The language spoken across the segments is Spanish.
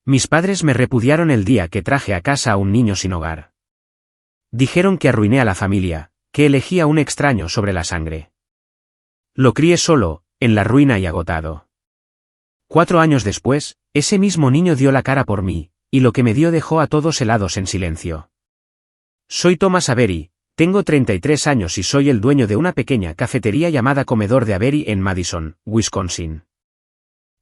Mis padres me repudiaron el día que traje a casa a un niño sin hogar. Dijeron que arruiné a la familia, que elegí a un extraño sobre la sangre. Lo crié solo, en la ruina y agotado. 4 años después, ese mismo niño dio la cara por mí, y lo que me dio dejó a todos helados en silencio. Soy Thomas Avery, tengo 33 años y soy el dueño de una pequeña cafetería llamada Comedor de Avery en Madison, Wisconsin.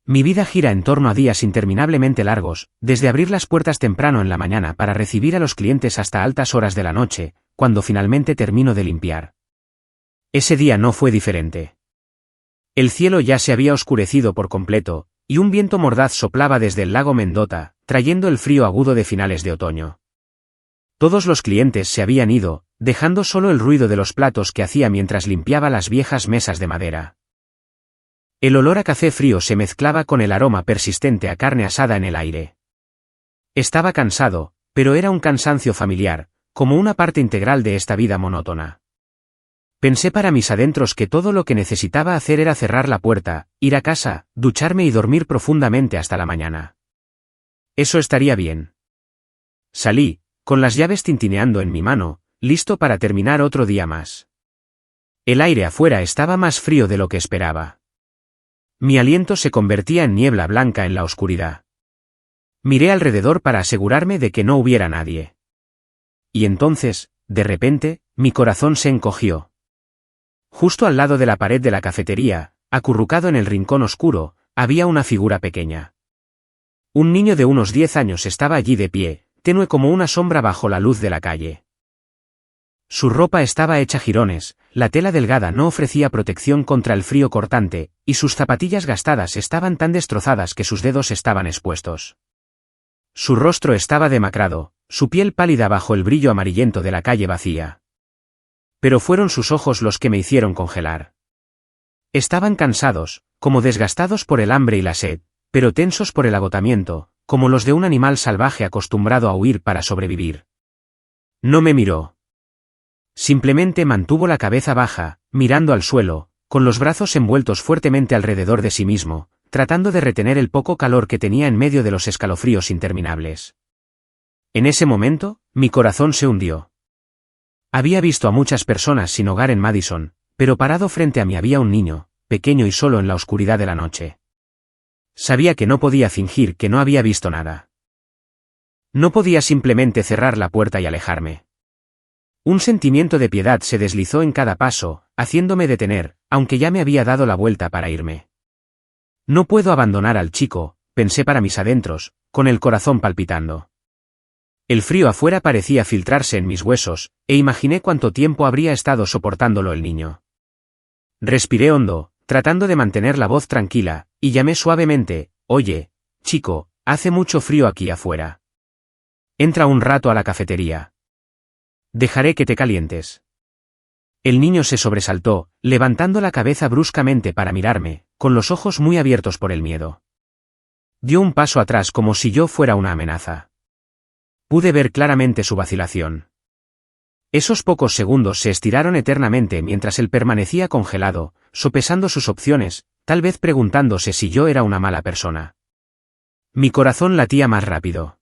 Mi vida gira en torno a días interminablemente largos, desde abrir las puertas temprano en la mañana para recibir a los clientes hasta altas horas de la noche, cuando finalmente termino de limpiar. Ese día no fue diferente. El cielo ya se había oscurecido por completo, y un viento mordaz soplaba desde el lago Mendota, trayendo el frío agudo de finales de otoño. Todos los clientes se habían ido, dejando solo el ruido de los platos que hacía mientras limpiaba las viejas mesas de madera. El olor a café frío se mezclaba con el aroma persistente a carne asada en el aire. Estaba cansado, pero era un cansancio familiar, como una parte integral de esta vida monótona. Pensé para mis adentros que todo lo que necesitaba hacer era cerrar la puerta, ir a casa, ducharme y dormir profundamente hasta la mañana. Eso estaría bien. Salí, con las llaves tintineando en mi mano, listo para terminar otro día más. El aire afuera estaba más frío de lo que esperaba. Mi aliento se convertía en niebla blanca en la oscuridad. Miré alrededor para asegurarme de que no hubiera nadie. Y entonces, de repente, mi corazón se encogió. Justo al lado de la pared de la cafetería, acurrucado en el rincón oscuro, había una figura pequeña. Un niño de unos 10 años estaba allí de pie, tenue como una sombra bajo la luz de la calle. Su ropa estaba hecha jirones, la tela delgada no ofrecía protección contra el frío cortante, y sus zapatillas gastadas estaban tan destrozadas que sus dedos estaban expuestos. Su rostro estaba demacrado, su piel pálida bajo el brillo amarillento de la calle vacía. Pero fueron sus ojos los que me hicieron congelar. Estaban cansados, como desgastados por el hambre y la sed, pero tensos por el agotamiento, como los de un animal salvaje acostumbrado a huir para sobrevivir. No me miró. Simplemente mantuvo la cabeza baja, mirando al suelo, con los brazos envueltos fuertemente alrededor de sí mismo, tratando de retener el poco calor que tenía en medio de los escalofríos interminables. En ese momento, mi corazón se hundió. Había visto a muchas personas sin hogar en Madison, pero parado frente a mí había un niño, pequeño y solo en la oscuridad de la noche. Sabía que no podía fingir que no había visto nada. No podía simplemente cerrar la puerta y alejarme. Un sentimiento de piedad se deslizó en cada paso, haciéndome detener, aunque ya me había dado la vuelta para irme. No puedo abandonar al chico, pensé para mis adentros, con el corazón palpitando. El frío afuera parecía filtrarse en mis huesos, e imaginé cuánto tiempo habría estado soportándolo el niño. Respiré hondo, tratando de mantener la voz tranquila, y llamé suavemente: «Oye, chico, hace mucho frío aquí afuera. Entra un rato a la cafetería. Dejaré que te calientes». El niño se sobresaltó, levantando la cabeza bruscamente para mirarme, con los ojos muy abiertos por el miedo. Dio un paso atrás como si yo fuera una amenaza. Pude ver claramente su vacilación. Esos pocos segundos se estiraron eternamente mientras él permanecía congelado, sopesando sus opciones, tal vez preguntándose si yo era una mala persona. Mi corazón latía más rápido.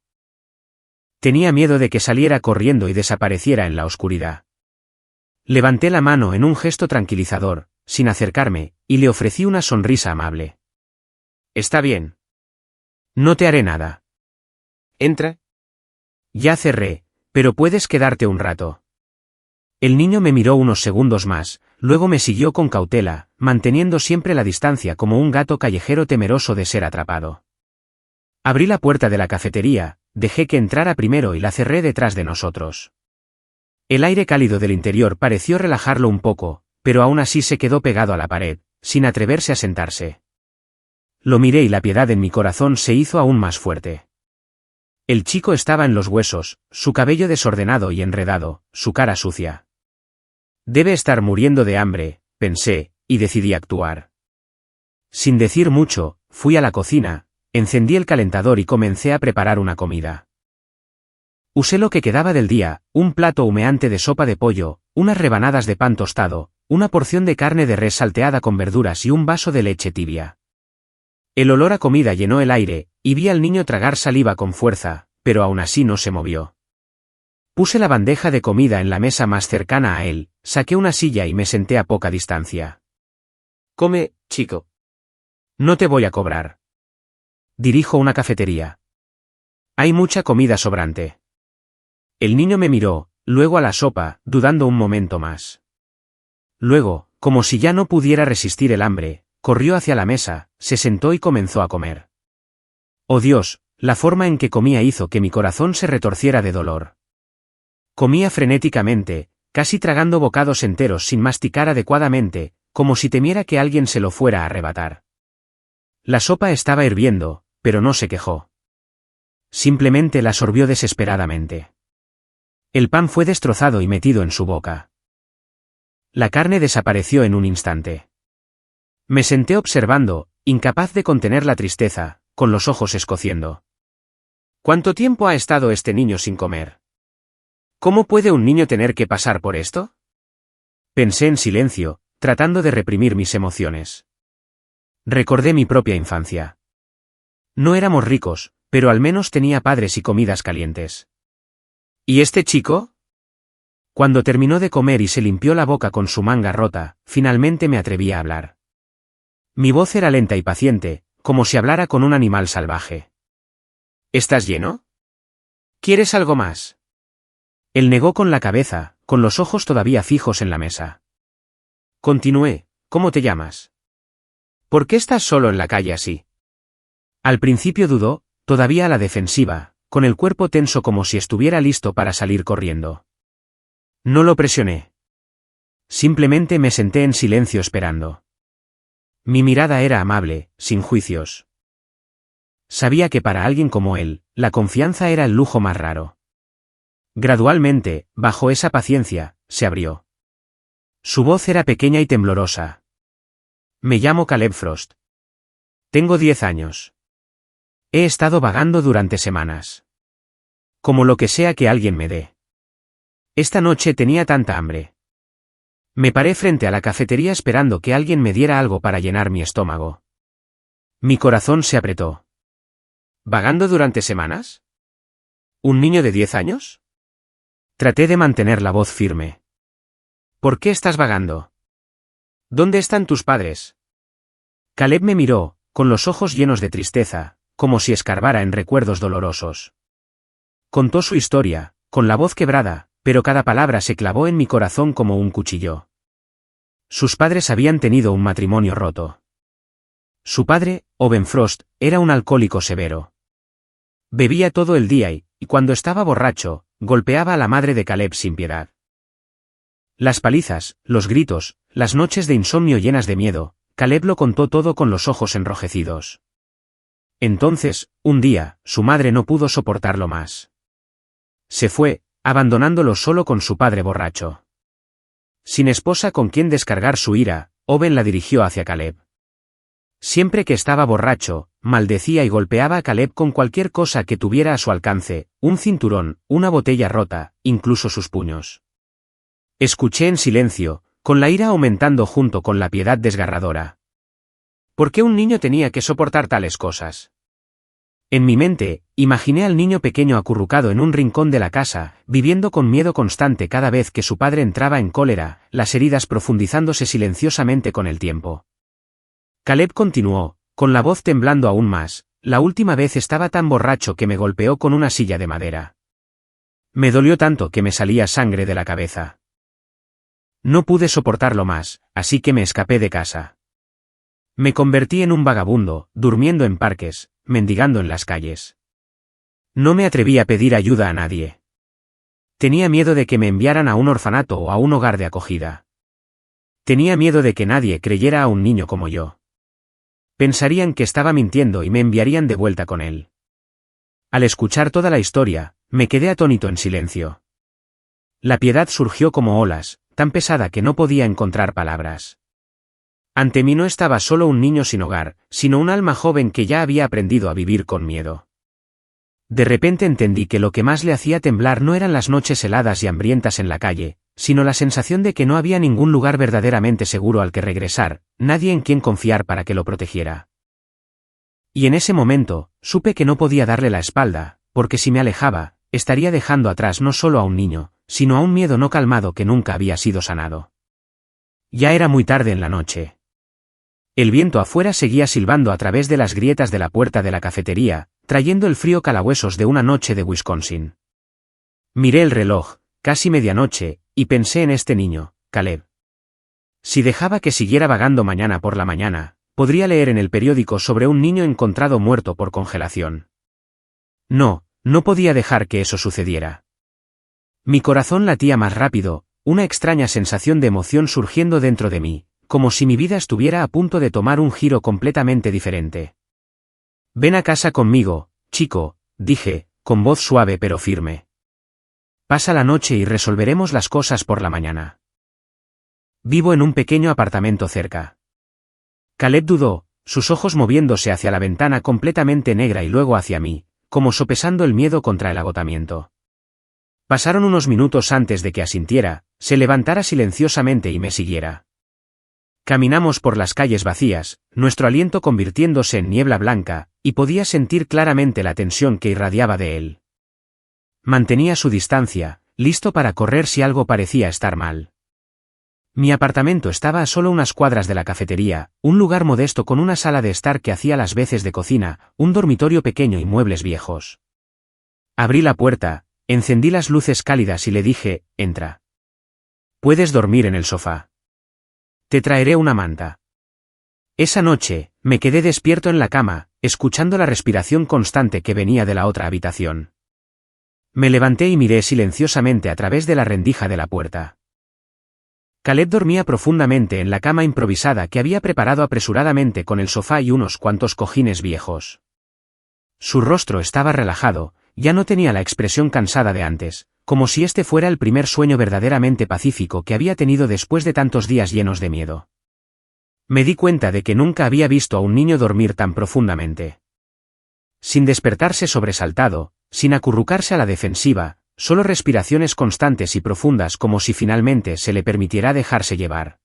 Tenía miedo de que saliera corriendo y desapareciera en la oscuridad. Levanté la mano en un gesto tranquilizador, sin acercarme, y le ofrecí una sonrisa amable. «Está bien. No te haré nada. Entra». «Ya cerré, pero puedes quedarte un rato». El niño me miró unos segundos más, luego me siguió con cautela, manteniendo siempre la distancia como un gato callejero temeroso de ser atrapado. Abrí la puerta de la cafetería, dejé que entrara primero y la cerré detrás de nosotros. El aire cálido del interior pareció relajarlo un poco, pero aún así se quedó pegado a la pared, sin atreverse a sentarse. Lo miré y la piedad en mi corazón se hizo aún más fuerte. El chico estaba en los huesos, su cabello desordenado y enredado, su cara sucia. Debe estar muriendo de hambre, pensé, y decidí actuar. Sin decir mucho, fui a la cocina, encendí el calentador y comencé a preparar una comida. Usé lo que quedaba del día, un plato humeante de sopa de pollo, unas rebanadas de pan tostado, una porción de carne de res salteada con verduras y un vaso de leche tibia. El olor a comida llenó el aire, y vi al niño tragar saliva con fuerza, pero aún así no se movió. Puse la bandeja de comida en la mesa más cercana a él, saqué una silla y me senté a poca distancia. «Come, chico. No te voy a cobrar». Dirijo una cafetería. Hay mucha comida sobrante. El niño me miró, luego a la sopa, dudando un momento más. Luego, como si ya no pudiera resistir el hambre, corrió hacia la mesa, se sentó y comenzó a comer. Oh Dios, la forma en que comía hizo que mi corazón se retorciera de dolor. Comía frenéticamente, casi tragando bocados enteros sin masticar adecuadamente, como si temiera que alguien se lo fuera a arrebatar. La sopa estaba hirviendo, pero no se quejó. Simplemente la sorbió desesperadamente. El pan fue destrozado y metido en su boca. La carne desapareció en un instante. Me senté observando, incapaz de contener la tristeza, con los ojos escociendo. ¿Cuánto tiempo ha estado este niño sin comer? ¿Cómo puede un niño tener que pasar por esto? Pensé en silencio, tratando de reprimir mis emociones. Recordé mi propia infancia. No éramos ricos, pero al menos tenía padres y comidas calientes. ¿Y este chico? Cuando terminó de comer y se limpió la boca con su manga rota, finalmente me atreví a hablar. Mi voz era lenta y paciente, como si hablara con un animal salvaje. ¿Estás lleno? ¿Quieres algo más? Él negó con la cabeza, con los ojos todavía fijos en la mesa. Continué, ¿cómo te llamas? ¿Por qué estás solo en la calle así? Al principio dudó, todavía a la defensiva, con el cuerpo tenso como si estuviera listo para salir corriendo. No lo presioné. Simplemente me senté en silencio esperando. Mi mirada era amable, sin juicios. Sabía que para alguien como él, la confianza era el lujo más raro. Gradualmente, bajo esa paciencia, se abrió. Su voz era pequeña y temblorosa. Me llamo Caleb Frost. Tengo 10 años. He estado vagando durante semanas. Como lo que sea que alguien me dé. Esta noche tenía tanta hambre. Me paré frente a la cafetería esperando que alguien me diera algo para llenar mi estómago. Mi corazón se apretó. ¿Vagando durante semanas? ¿Un niño de 10 años? Traté de mantener la voz firme. ¿Por qué estás vagando? ¿Dónde están tus padres? Caleb me miró, con los ojos llenos de tristeza, como si escarbara en recuerdos dolorosos. Contó su historia, con la voz quebrada, pero cada palabra se clavó en mi corazón como un cuchillo. Sus padres habían tenido un matrimonio roto. Su padre, Owen Frost, era un alcohólico severo. Bebía todo el día y, cuando estaba borracho, golpeaba a la madre de Caleb sin piedad. Las palizas, los gritos, las noches de insomnio llenas de miedo, Caleb lo contó todo con los ojos enrojecidos. Entonces, un día, su madre no pudo soportarlo más. Se fue, abandonándolo solo con su padre borracho. Sin esposa con quien descargar su ira, Owen la dirigió hacia Caleb. Siempre que estaba borracho, maldecía y golpeaba a Caleb con cualquier cosa que tuviera a su alcance, un cinturón, una botella rota, incluso sus puños. Escuché en silencio, con la ira aumentando junto con la piedad desgarradora. ¿Por qué un niño tenía que soportar tales cosas? En mi mente, imaginé al niño pequeño acurrucado en un rincón de la casa, viviendo con miedo constante cada vez que su padre entraba en cólera, las heridas profundizándose silenciosamente con el tiempo. Caleb continuó, con la voz temblando aún más, la última vez estaba tan borracho que me golpeó con una silla de madera. Me dolió tanto que me salía sangre de la cabeza. No pude soportarlo más, así que me escapé de casa. Me convertí en un vagabundo, durmiendo en parques, mendigando en las calles. No me atreví a pedir ayuda a nadie. Tenía miedo de que me enviaran a un orfanato o a un hogar de acogida. Tenía miedo de que nadie creyera a un niño como yo. Pensarían que estaba mintiendo y me enviarían de vuelta con él. Al escuchar toda la historia, me quedé atónito en silencio. La piedad surgió como olas, tan pesada que no podía encontrar palabras. Ante mí no estaba solo un niño sin hogar, sino un alma joven que ya había aprendido a vivir con miedo. De repente entendí que lo que más le hacía temblar no eran las noches heladas y hambrientas en la calle, sino la sensación de que no había ningún lugar verdaderamente seguro al que regresar, nadie en quien confiar para que lo protegiera. Y en ese momento, supe que no podía darle la espalda, porque si me alejaba, estaría dejando atrás no solo a un niño, sino a un miedo no calmado que nunca había sido sanado. Ya era muy tarde en la noche. El viento afuera seguía silbando a través de las grietas de la puerta de la cafetería, trayendo el frío calahuesos de una noche de Wisconsin. Miré el reloj, casi medianoche, y pensé en este niño, Caleb. Si dejaba que siguiera vagando mañana por la mañana, podría leer en el periódico sobre un niño encontrado muerto por congelación. No, no podía dejar que eso sucediera. Mi corazón latía más rápido, una extraña sensación de emoción surgiendo dentro de mí, como si mi vida estuviera a punto de tomar un giro completamente diferente. Ven a casa conmigo, chico, dije, con voz suave pero firme. Pasa la noche y resolveremos las cosas por la mañana. Vivo en un pequeño apartamento cerca. Caleb dudó, sus ojos moviéndose hacia la ventana completamente negra y luego hacia mí, como sopesando el miedo contra el agotamiento. Pasaron unos minutos antes de que asintiera, se levantara silenciosamente y me siguiera. Caminamos por las calles vacías, nuestro aliento convirtiéndose en niebla blanca, y podía sentir claramente la tensión que irradiaba de él. Mantenía su distancia, listo para correr si algo parecía estar mal. Mi apartamento estaba a solo unas cuadras de la cafetería, un lugar modesto con una sala de estar que hacía las veces de cocina, un dormitorio pequeño y muebles viejos. Abrí la puerta, encendí las luces cálidas y le dije, entra. Puedes dormir en el sofá. Te traeré una manta. Esa noche, me quedé despierto en la cama, escuchando la respiración constante que venía de la otra habitación. Me levanté y miré silenciosamente a través de la rendija de la puerta. Caleb dormía profundamente en la cama improvisada que había preparado apresuradamente con el sofá y unos cuantos cojines viejos. Su rostro estaba relajado, ya no tenía la expresión cansada de antes, como si este fuera el primer sueño verdaderamente pacífico que había tenido después de tantos días llenos de miedo. Me di cuenta de que nunca había visto a un niño dormir tan profundamente. Sin despertarse sobresaltado, sin acurrucarse a la defensiva, solo respiraciones constantes y profundas como si finalmente se le permitiera dejarse llevar.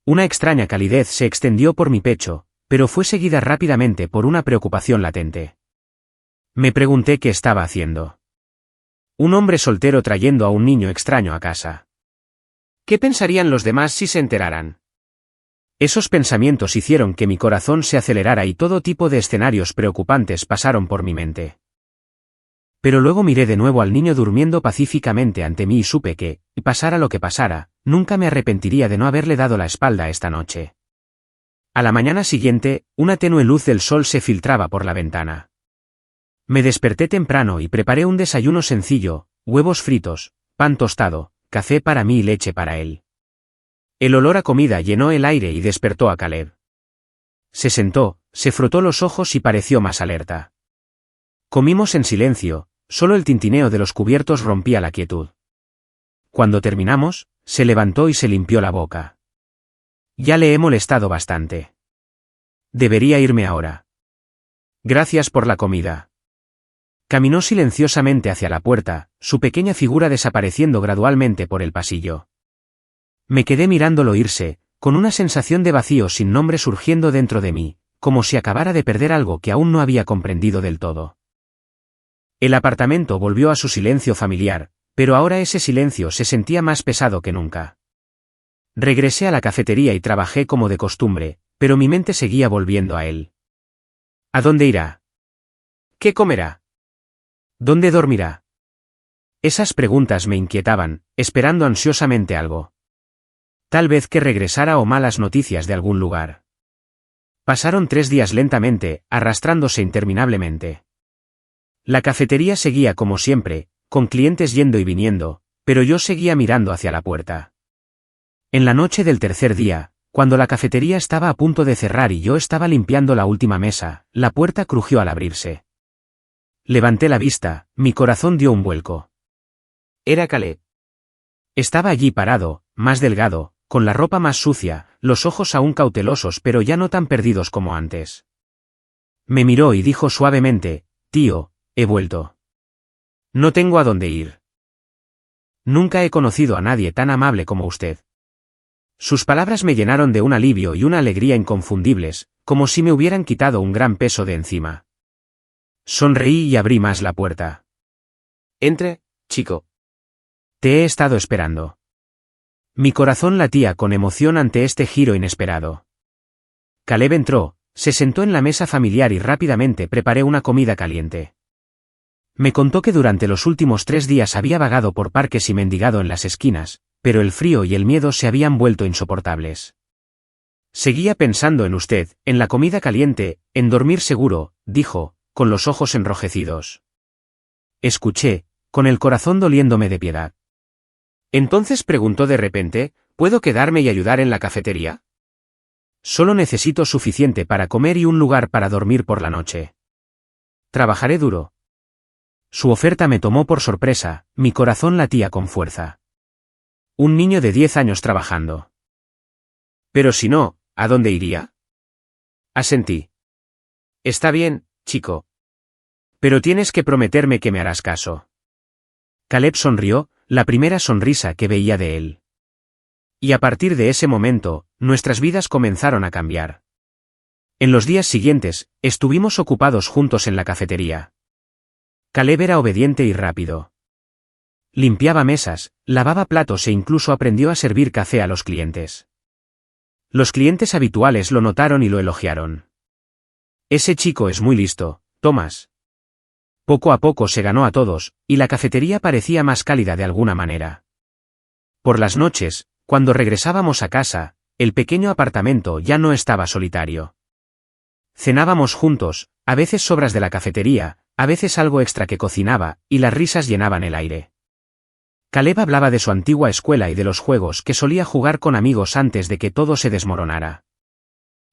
Una extraña calidez se extendió por mi pecho, pero fue seguida rápidamente por una preocupación latente. Me pregunté qué estaba haciendo. Un hombre soltero trayendo a un niño extraño a casa. ¿Qué pensarían los demás si se enteraran? Esos pensamientos hicieron que mi corazón se acelerara y todo tipo de escenarios preocupantes pasaron por mi mente. Pero luego miré de nuevo al niño durmiendo pacíficamente ante mí y supe que, pasara lo que pasara, nunca me arrepentiría de no haberle dado la espalda esta noche. A la mañana siguiente, una tenue luz del sol se filtraba por la ventana. Me desperté temprano y preparé un desayuno sencillo, huevos fritos, pan tostado, café para mí y leche para él. El olor a comida llenó el aire y despertó a Caleb. Se sentó, se frotó los ojos y pareció más alerta. Comimos en silencio, solo el tintineo de los cubiertos rompía la quietud. Cuando terminamos, se levantó y se limpió la boca. Ya le he molestado bastante. Debería irme ahora. Gracias por la comida. Caminó silenciosamente hacia la puerta, su pequeña figura desapareciendo gradualmente por el pasillo. Me quedé mirándolo irse, con una sensación de vacío sin nombre surgiendo dentro de mí, como si acabara de perder algo que aún no había comprendido del todo. El apartamento volvió a su silencio familiar, pero ahora ese silencio se sentía más pesado que nunca. Regresé a la cafetería y trabajé como de costumbre, pero mi mente seguía volviendo a él. ¿A dónde irá? ¿Qué comerá? ¿Dónde dormirá? Esas preguntas me inquietaban, esperando ansiosamente algo. Tal vez que regresara o malas noticias de algún lugar. Pasaron 3 días lentamente, arrastrándose interminablemente. La cafetería seguía como siempre, con clientes yendo y viniendo, pero yo seguía mirando hacia la puerta. En la noche del tercer día, cuando la cafetería estaba a punto de cerrar y yo estaba limpiando la última mesa, la puerta crujió al abrirse. Levanté la vista, mi corazón dio un vuelco. Era Caleb. Estaba allí parado, más delgado, con la ropa más sucia, los ojos aún cautelosos pero ya no tan perdidos como antes. Me miró y dijo suavemente, «Tío, he vuelto. No tengo a dónde ir. Nunca he conocido a nadie tan amable como usted». Sus palabras me llenaron de un alivio y una alegría inconfundibles, como si me hubieran quitado un gran peso de encima. Sonreí y abrí más la puerta. Entre, chico. Te he estado esperando. Mi corazón latía con emoción ante este giro inesperado. Caleb entró, se sentó en la mesa familiar y rápidamente preparé una comida caliente. Me contó que durante los últimos 3 días había vagado por parques y mendigado en las esquinas, pero el frío y el miedo se habían vuelto insoportables. Seguía pensando en usted, en la comida caliente, en dormir seguro, dijo, con los ojos enrojecidos. Escuché, con el corazón doliéndome de piedad. Entonces preguntó de repente, ¿puedo quedarme y ayudar en la cafetería? Solo necesito suficiente para comer y un lugar para dormir por la noche. Trabajaré duro. Su oferta me tomó por sorpresa, mi corazón latía con fuerza. Un niño de 10 años trabajando. Pero si no, ¿a dónde iría? Asentí. Está bien, chico. Pero tienes que prometerme que me harás caso. Caleb sonrió, la primera sonrisa que veía de él. Y a partir de ese momento, nuestras vidas comenzaron a cambiar. En los días siguientes, estuvimos ocupados juntos en la cafetería. Caleb era obediente y rápido. Limpiaba mesas, lavaba platos e incluso aprendió a servir café a los clientes. Los clientes habituales lo notaron y lo elogiaron. Ese chico es muy listo, Thomas. Poco a poco se ganó a todos, y la cafetería parecía más cálida de alguna manera. Por las noches, cuando regresábamos a casa, el pequeño apartamento ya no estaba solitario. Cenábamos juntos, a veces sobras de la cafetería, a veces algo extra que cocinaba, y las risas llenaban el aire. Caleb hablaba de su antigua escuela y de los juegos que solía jugar con amigos antes de que todo se desmoronara.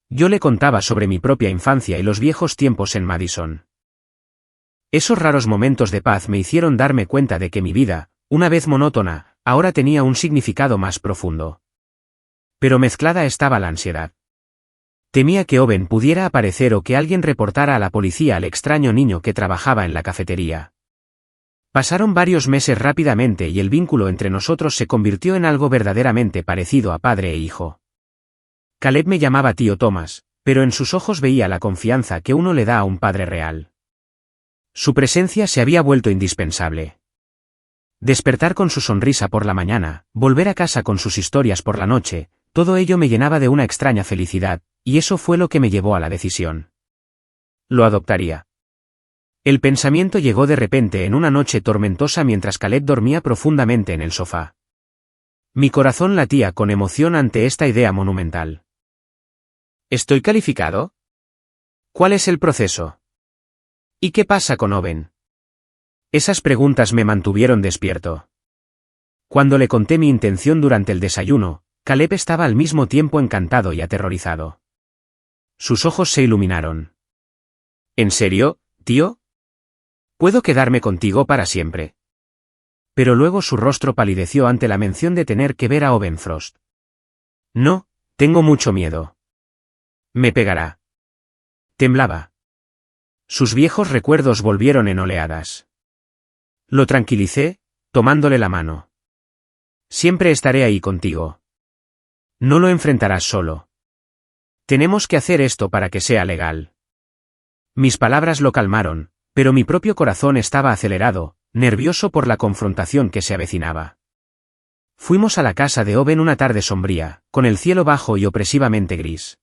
Yo le contaba sobre mi propia infancia y los viejos tiempos en Madison. Esos raros momentos de paz me hicieron darme cuenta de que mi vida, una vez monótona, ahora tenía un significado más profundo. Pero mezclada estaba la ansiedad. Temía que Owen pudiera aparecer o que alguien reportara a la policía al extraño niño que trabajaba en la cafetería. Pasaron varios meses rápidamente y el vínculo entre nosotros se convirtió en algo verdaderamente parecido a padre e hijo. Caleb me llamaba tío Thomas, pero en sus ojos veía la confianza que uno le da a un padre real. Su presencia se había vuelto indispensable. Despertar con su sonrisa por la mañana, volver a casa con sus historias por la noche, todo ello me llenaba de una extraña felicidad, y eso fue lo que me llevó a la decisión. Lo adoptaría. El pensamiento llegó de repente en una noche tormentosa mientras Caleb dormía profundamente en el sofá. Mi corazón latía con emoción ante esta idea monumental. ¿Estoy calificado? ¿Cuál es el proceso? ¿Y qué pasa con Owen? Esas preguntas me mantuvieron despierto. Cuando le conté mi intención durante el desayuno, Caleb estaba al mismo tiempo encantado y aterrorizado. Sus ojos se iluminaron. ¿En serio, tío? ¿Puedo quedarme contigo para siempre? Pero luego su rostro palideció ante la mención de tener que ver a Owen Frost. No, tengo mucho miedo. Me pegará. Temblaba. Sus viejos recuerdos volvieron en oleadas. Lo tranquilicé, tomándole la mano. Siempre estaré ahí contigo. No lo enfrentarás solo. Tenemos que hacer esto para que sea legal. Mis palabras lo calmaron, pero mi propio corazón estaba acelerado, nervioso por la confrontación que se avecinaba. Fuimos a la casa de Owen una tarde sombría, con el cielo bajo y opresivamente gris.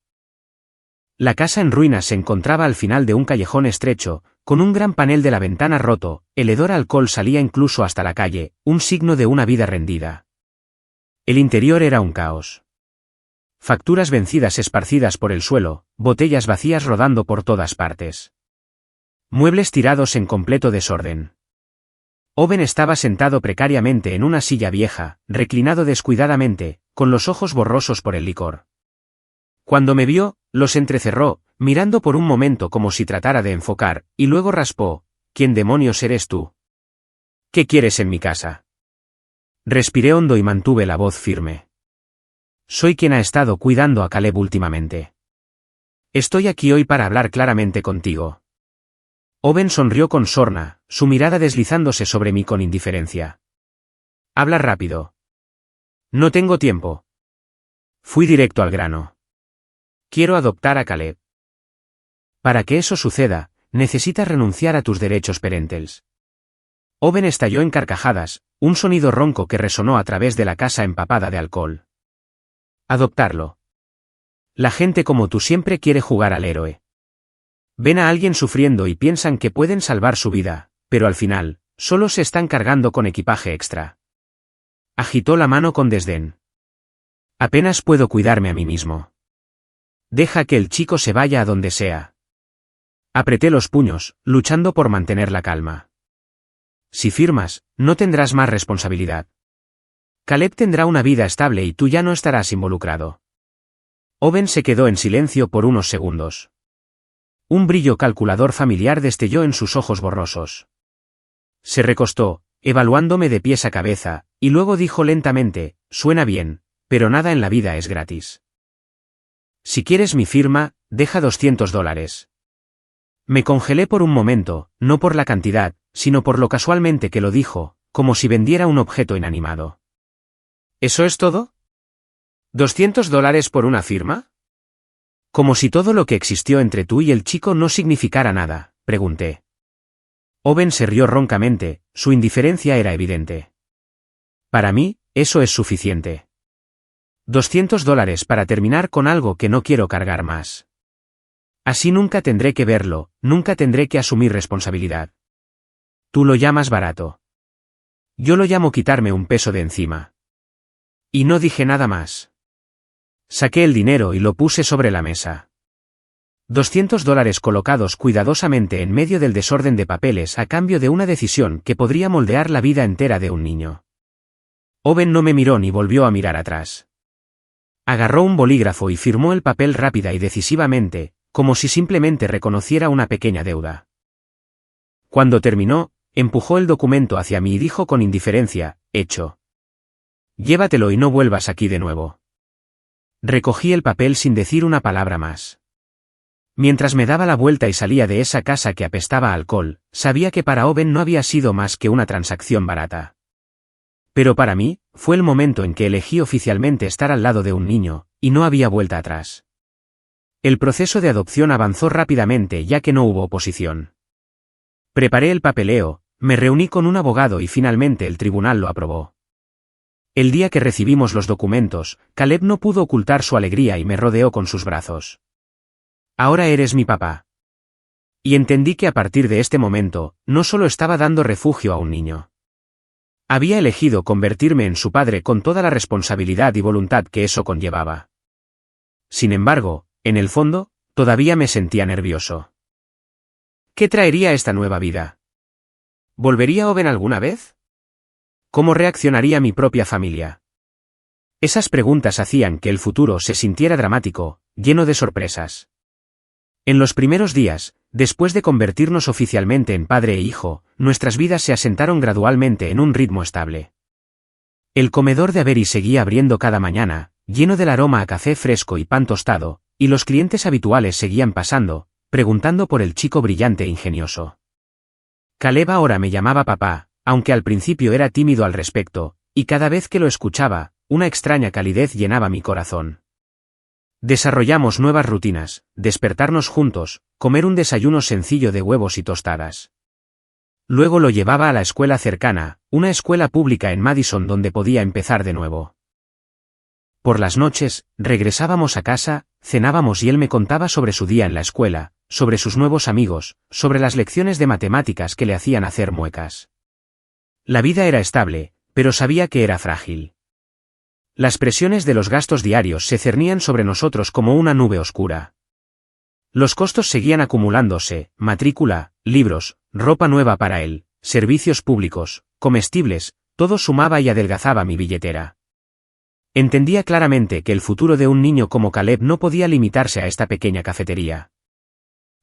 La casa en ruinas se encontraba al final de un callejón estrecho, con un gran panel de la ventana roto, el hedor a alcohol salía incluso hasta la calle, un signo de una vida rendida. El interior era un caos. Facturas vencidas esparcidas por el suelo, botellas vacías rodando por todas partes. Muebles tirados en completo desorden. Owen estaba sentado precariamente en una silla vieja, reclinado descuidadamente, con los ojos borrosos por el licor. Cuando me vio, los entrecerró, mirando por un momento como si tratara de enfocar, y luego raspó: ¿Quién demonios eres tú? ¿Qué quieres en mi casa? Respiré hondo y mantuve la voz firme. Soy quien ha estado cuidando a Caleb últimamente. Estoy aquí hoy para hablar claramente contigo. Owen sonrió con sorna, su mirada deslizándose sobre mí con indiferencia. Habla rápido. No tengo tiempo. Fui directo al grano. Quiero adoptar a Caleb. Para que eso suceda, necesitas renunciar a tus derechos parentales. Owen estalló en carcajadas, un sonido ronco que resonó a través de la casa empapada de alcohol. Adoptarlo. La gente como tú siempre quiere jugar al héroe. Ven a alguien sufriendo y piensan que pueden salvar su vida, pero al final, solo se están cargando con equipaje extra. Agitó la mano con desdén. Apenas puedo cuidarme a mí mismo. Deja que el chico se vaya a donde sea. Apreté los puños, luchando por mantener la calma. Si firmas, no tendrás más responsabilidad. Caleb tendrá una vida estable y tú ya no estarás involucrado. Owen se quedó en silencio por unos segundos. Un brillo calculador familiar destelló en sus ojos borrosos. Se recostó, evaluándome de pies a cabeza, y luego dijo lentamente, suena bien, pero nada en la vida es gratis. Si quieres mi firma, deja $200. Me congelé por un momento, no por la cantidad, sino por lo casualmente que lo dijo, como si vendiera un objeto inanimado. ¿Eso es todo? ¿$200 por una firma? Como si todo lo que existió entre tú y el chico no significara nada, pregunté. Owen se rió roncamente, su indiferencia era evidente. Para mí, eso es suficiente. $200 para terminar con algo que no quiero cargar más. Así nunca tendré que verlo, nunca tendré que asumir responsabilidad. Tú lo llamas barato. Yo lo llamo quitarme un peso de encima. Y no dije nada más. Saqué el dinero y lo puse sobre la mesa. $200 colocados cuidadosamente en medio del desorden de papeles a cambio de una decisión que podría moldear la vida entera de un niño. Owen no me miró ni volvió a mirar atrás. Agarró un bolígrafo y firmó el papel rápida y decisivamente, como si simplemente reconociera una pequeña deuda. Cuando terminó, empujó el documento hacia mí y dijo con indiferencia, hecho. Llévatelo y no vuelvas aquí de nuevo. Recogí el papel sin decir una palabra más. Mientras me daba la vuelta y salía de esa casa que apestaba a alcohol, sabía que para Owen no había sido más que una transacción barata. Pero para mí, fue el momento en que elegí oficialmente estar al lado de un niño, y no había vuelta atrás. El proceso de adopción avanzó rápidamente ya que no hubo oposición. Preparé el papeleo, me reuní con un abogado y finalmente el tribunal lo aprobó. El día que recibimos los documentos, Caleb no pudo ocultar su alegría y me rodeó con sus brazos. Ahora eres mi papá. Y entendí que a partir de este momento, no solo estaba dando refugio a un niño. Había elegido convertirme en su padre con toda la responsabilidad y voluntad que eso conllevaba. Sin embargo, en el fondo, todavía me sentía nervioso. ¿Qué traería esta nueva vida? ¿Volvería Owen alguna vez? ¿Cómo reaccionaría mi propia familia? Esas preguntas hacían que el futuro se sintiera dramático, lleno de sorpresas. En los primeros días, después de convertirnos oficialmente en padre e hijo, nuestras vidas se asentaron gradualmente en un ritmo estable. El comedor de Avery seguía abriendo cada mañana, lleno del aroma a café fresco y pan tostado, y los clientes habituales seguían pasando, preguntando por el chico brillante e ingenioso. Caleb ahora me llamaba papá, aunque al principio era tímido al respecto, y cada vez que lo escuchaba, una extraña calidez llenaba mi corazón. Desarrollamos nuevas rutinas, despertarnos juntos, comer un desayuno sencillo de huevos y tostadas. Luego lo llevaba a la escuela cercana, una escuela pública en Madison donde podía empezar de nuevo. Por las noches, regresábamos a casa, cenábamos y él me contaba sobre su día en la escuela, sobre sus nuevos amigos, sobre las lecciones de matemáticas que le hacían hacer muecas. La vida era estable, pero sabía que era frágil. Las presiones de los gastos diarios se cernían sobre nosotros como una nube oscura. Los costos seguían acumulándose, matrícula, libros, ropa nueva para él, servicios públicos, comestibles, todo sumaba y adelgazaba mi billetera. Entendía claramente que el futuro de un niño como Caleb no podía limitarse a esta pequeña cafetería.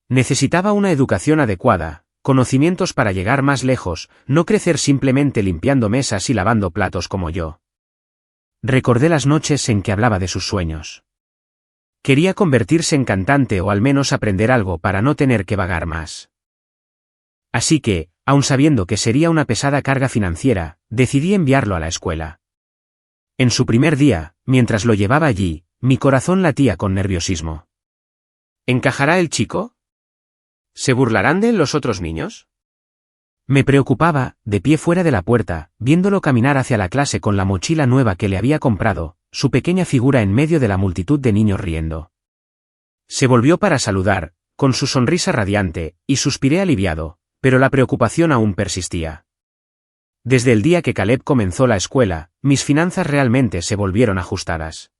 Necesitaba una educación adecuada, conocimientos para llegar más lejos, no crecer simplemente limpiando mesas y lavando platos como yo. Recordé las noches en que hablaba de sus sueños. Quería convertirse en cantante o al menos aprender algo para no tener que vagar más. Así que, aun sabiendo que sería una pesada carga financiera, decidí enviarlo a la escuela. En su primer día, mientras lo llevaba allí, Mi corazón latía con nerviosismo. ¿Encajará el chico? ¿Se burlarán de él los otros niños? Me preocupaba, de pie fuera de la puerta, viéndolo caminar hacia la clase con la mochila nueva que le había comprado, su pequeña figura en medio de la multitud de niños riendo. Se volvió para saludar, con su sonrisa radiante, y suspiré aliviado, pero la preocupación aún persistía. Desde el día que Caleb comenzó la escuela, mis finanzas realmente se volvieron ajustadas.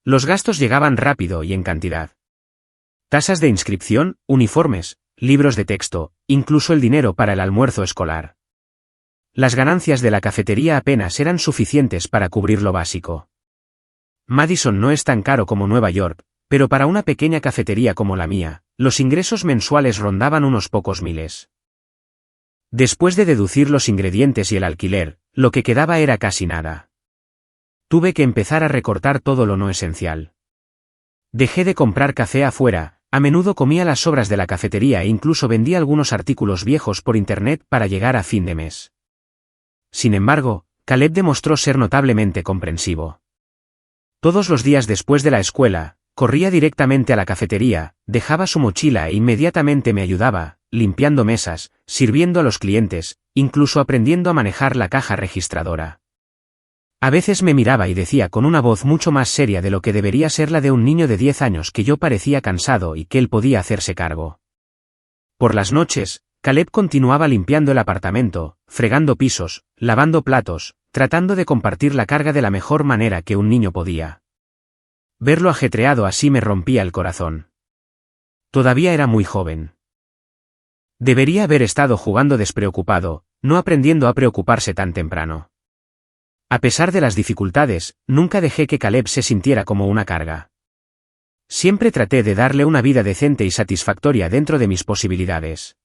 Los gastos llegaban rápido y en cantidad. Tasas de inscripción, uniformes, libros de texto, incluso el dinero para el almuerzo escolar. Las ganancias de la cafetería apenas eran suficientes para cubrir lo básico. Madison no es tan caro como Nueva York, pero para una pequeña cafetería como la mía, los ingresos mensuales rondaban unos pocos miles. Después de deducir los ingredientes y el alquiler, lo que quedaba era casi nada. Tuve que empezar a recortar todo lo no esencial. Dejé de comprar café afuera, a menudo comía las sobras de la cafetería e incluso vendía algunos artículos viejos por internet para llegar a fin de mes. Sin embargo, Caleb demostró ser notablemente comprensivo. Todos los días después de la escuela, corría directamente a la cafetería, dejaba su mochila e inmediatamente me ayudaba, limpiando mesas, sirviendo a los clientes, incluso aprendiendo a manejar la caja registradora. A veces me miraba y decía con una voz mucho más seria de lo que debería ser la de un niño de 10 años que yo parecía cansado y que él podía hacerse cargo. Por las noches, Caleb continuaba limpiando el apartamento, fregando pisos, lavando platos, tratando de compartir la carga de la mejor manera que un niño podía. Verlo ajetreado así me rompía el corazón. Todavía era muy joven. Debería haber estado jugando despreocupado, no aprendiendo a preocuparse tan temprano. A pesar de las dificultades, nunca dejé que Caleb se sintiera como una carga. Siempre traté de darle una vida decente y satisfactoria dentro de mis posibilidades.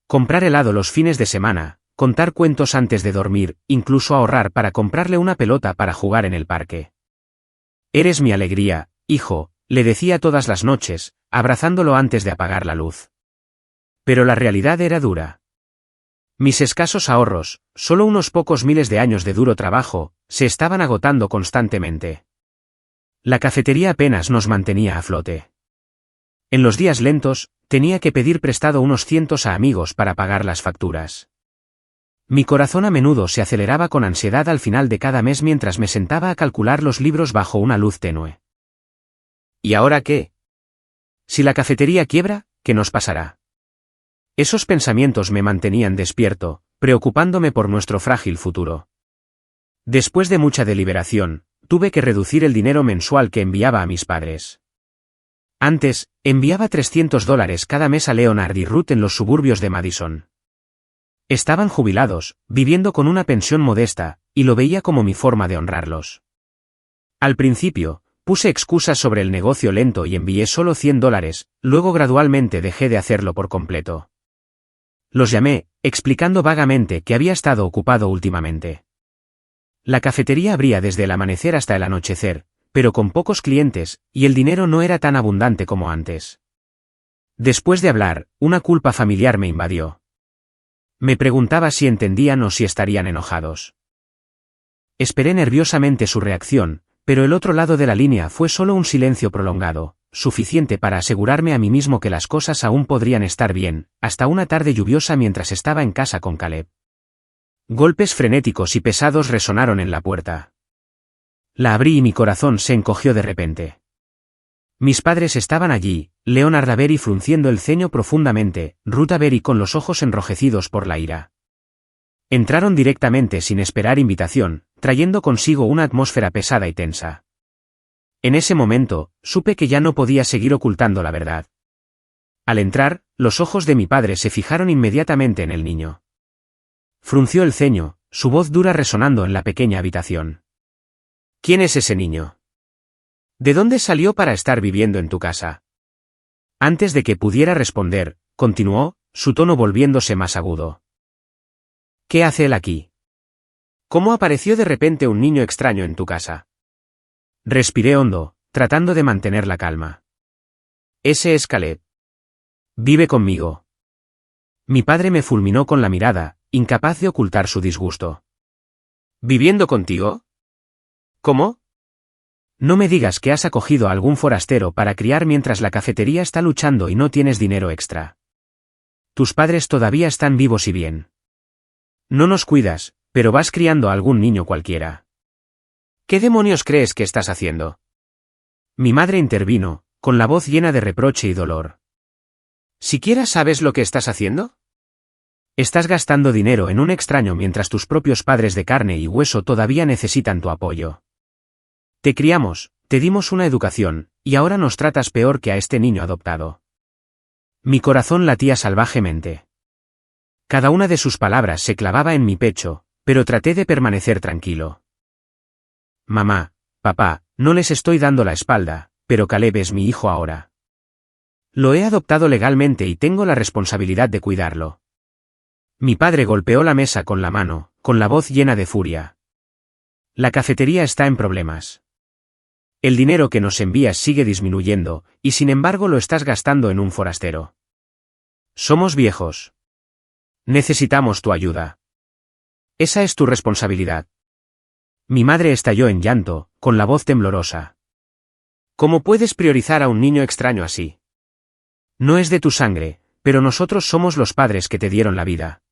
Comprar helado los fines de semana, contar cuentos antes de dormir, incluso ahorrar para comprarle una pelota para jugar en el parque. Eres mi alegría, hijo, le decía todas las noches, abrazándolo antes de apagar la luz. Pero la realidad era dura. Mis escasos ahorros, solo unos pocos miles de años de duro trabajo, se estaban agotando constantemente. La cafetería apenas nos mantenía a flote. En los días lentos, tenía que pedir prestado unos cientos a amigos para pagar las facturas. Mi corazón a menudo se aceleraba con ansiedad al final de cada mes mientras me sentaba a calcular los libros bajo una luz tenue. ¿Y ahora qué? Si la cafetería quiebra, ¿qué nos pasará? Esos pensamientos me mantenían despierto, preocupándome por nuestro frágil futuro. Después de mucha deliberación, tuve que reducir el dinero mensual que enviaba a mis padres. Antes, enviaba $300 cada mes a Leonard y Ruth en los suburbios de Madison. Estaban jubilados, viviendo con una pensión modesta, y lo veía como mi forma de honrarlos. Al principio, puse excusas sobre el negocio lento y envié solo $100, luego gradualmente dejé de hacerlo por completo. Los llamé, explicando vagamente que había estado ocupado últimamente. La cafetería abría desde el amanecer hasta el anochecer, pero con pocos clientes, y el dinero no era tan abundante como antes. Después de hablar, una culpa familiar me invadió. Me preguntaba si entendían o si estarían enojados. Esperé nerviosamente su reacción, pero el otro lado de la línea fue solo un silencio prolongado, suficiente para asegurarme a mí mismo que las cosas aún podrían estar bien, hasta una tarde lluviosa mientras estaba en casa con Caleb. Golpes frenéticos y pesados resonaron en la puerta. La abrí y mi corazón se encogió de repente. Mis padres estaban allí, Leonard Avery frunciendo el ceño profundamente, Ruth Avery con los ojos enrojecidos por la ira. Entraron directamente sin esperar invitación, trayendo consigo una atmósfera pesada y tensa. En ese momento, supe que ya no podía seguir ocultando la verdad. Al entrar, los ojos de mi padre se fijaron inmediatamente en el niño. Frunció el ceño, su voz dura resonando en la pequeña habitación. ¿Quién es ese niño? ¿De dónde salió para estar viviendo en tu casa? Antes de que pudiera responder, continuó, su tono volviéndose más agudo. ¿Qué hace él aquí? ¿Cómo apareció de repente un niño extraño en tu casa? Respiré hondo, tratando de mantener la calma. Ese es Caleb. Vive conmigo. Mi padre me fulminó con la mirada, incapaz de ocultar su disgusto. ¿Viviendo contigo? ¿Cómo? No me digas que has acogido a algún forastero para criar mientras la cafetería está luchando y no tienes dinero extra. Tus padres todavía están vivos y bien. No nos cuidas, pero vas criando a algún niño cualquiera. ¿Qué demonios crees que estás haciendo? Mi madre intervino, con la voz llena de reproche y dolor. ¿Siquiera sabes lo que estás haciendo? Estás gastando dinero en un extraño mientras tus propios padres de carne y hueso todavía necesitan tu apoyo. Te criamos, te dimos una educación, y ahora nos tratas peor que a este niño adoptado. Mi corazón latía salvajemente. Cada una de sus palabras se clavaba en mi pecho, pero traté de permanecer tranquilo. Mamá, papá, no les estoy dando la espalda, pero Caleb es mi hijo ahora. Lo he adoptado legalmente y tengo la responsabilidad de cuidarlo. Mi padre golpeó la mesa con la mano, con la voz llena de furia. La cafetería está en problemas. El dinero que nos envías sigue disminuyendo, y sin embargo lo estás gastando en un forastero. Somos viejos. Necesitamos tu ayuda. Esa es tu responsabilidad. Mi madre estalló en llanto, con la voz temblorosa. ¿Cómo puedes priorizar a un niño extraño así? No es de tu sangre, pero nosotros somos los padres que te dieron la vida.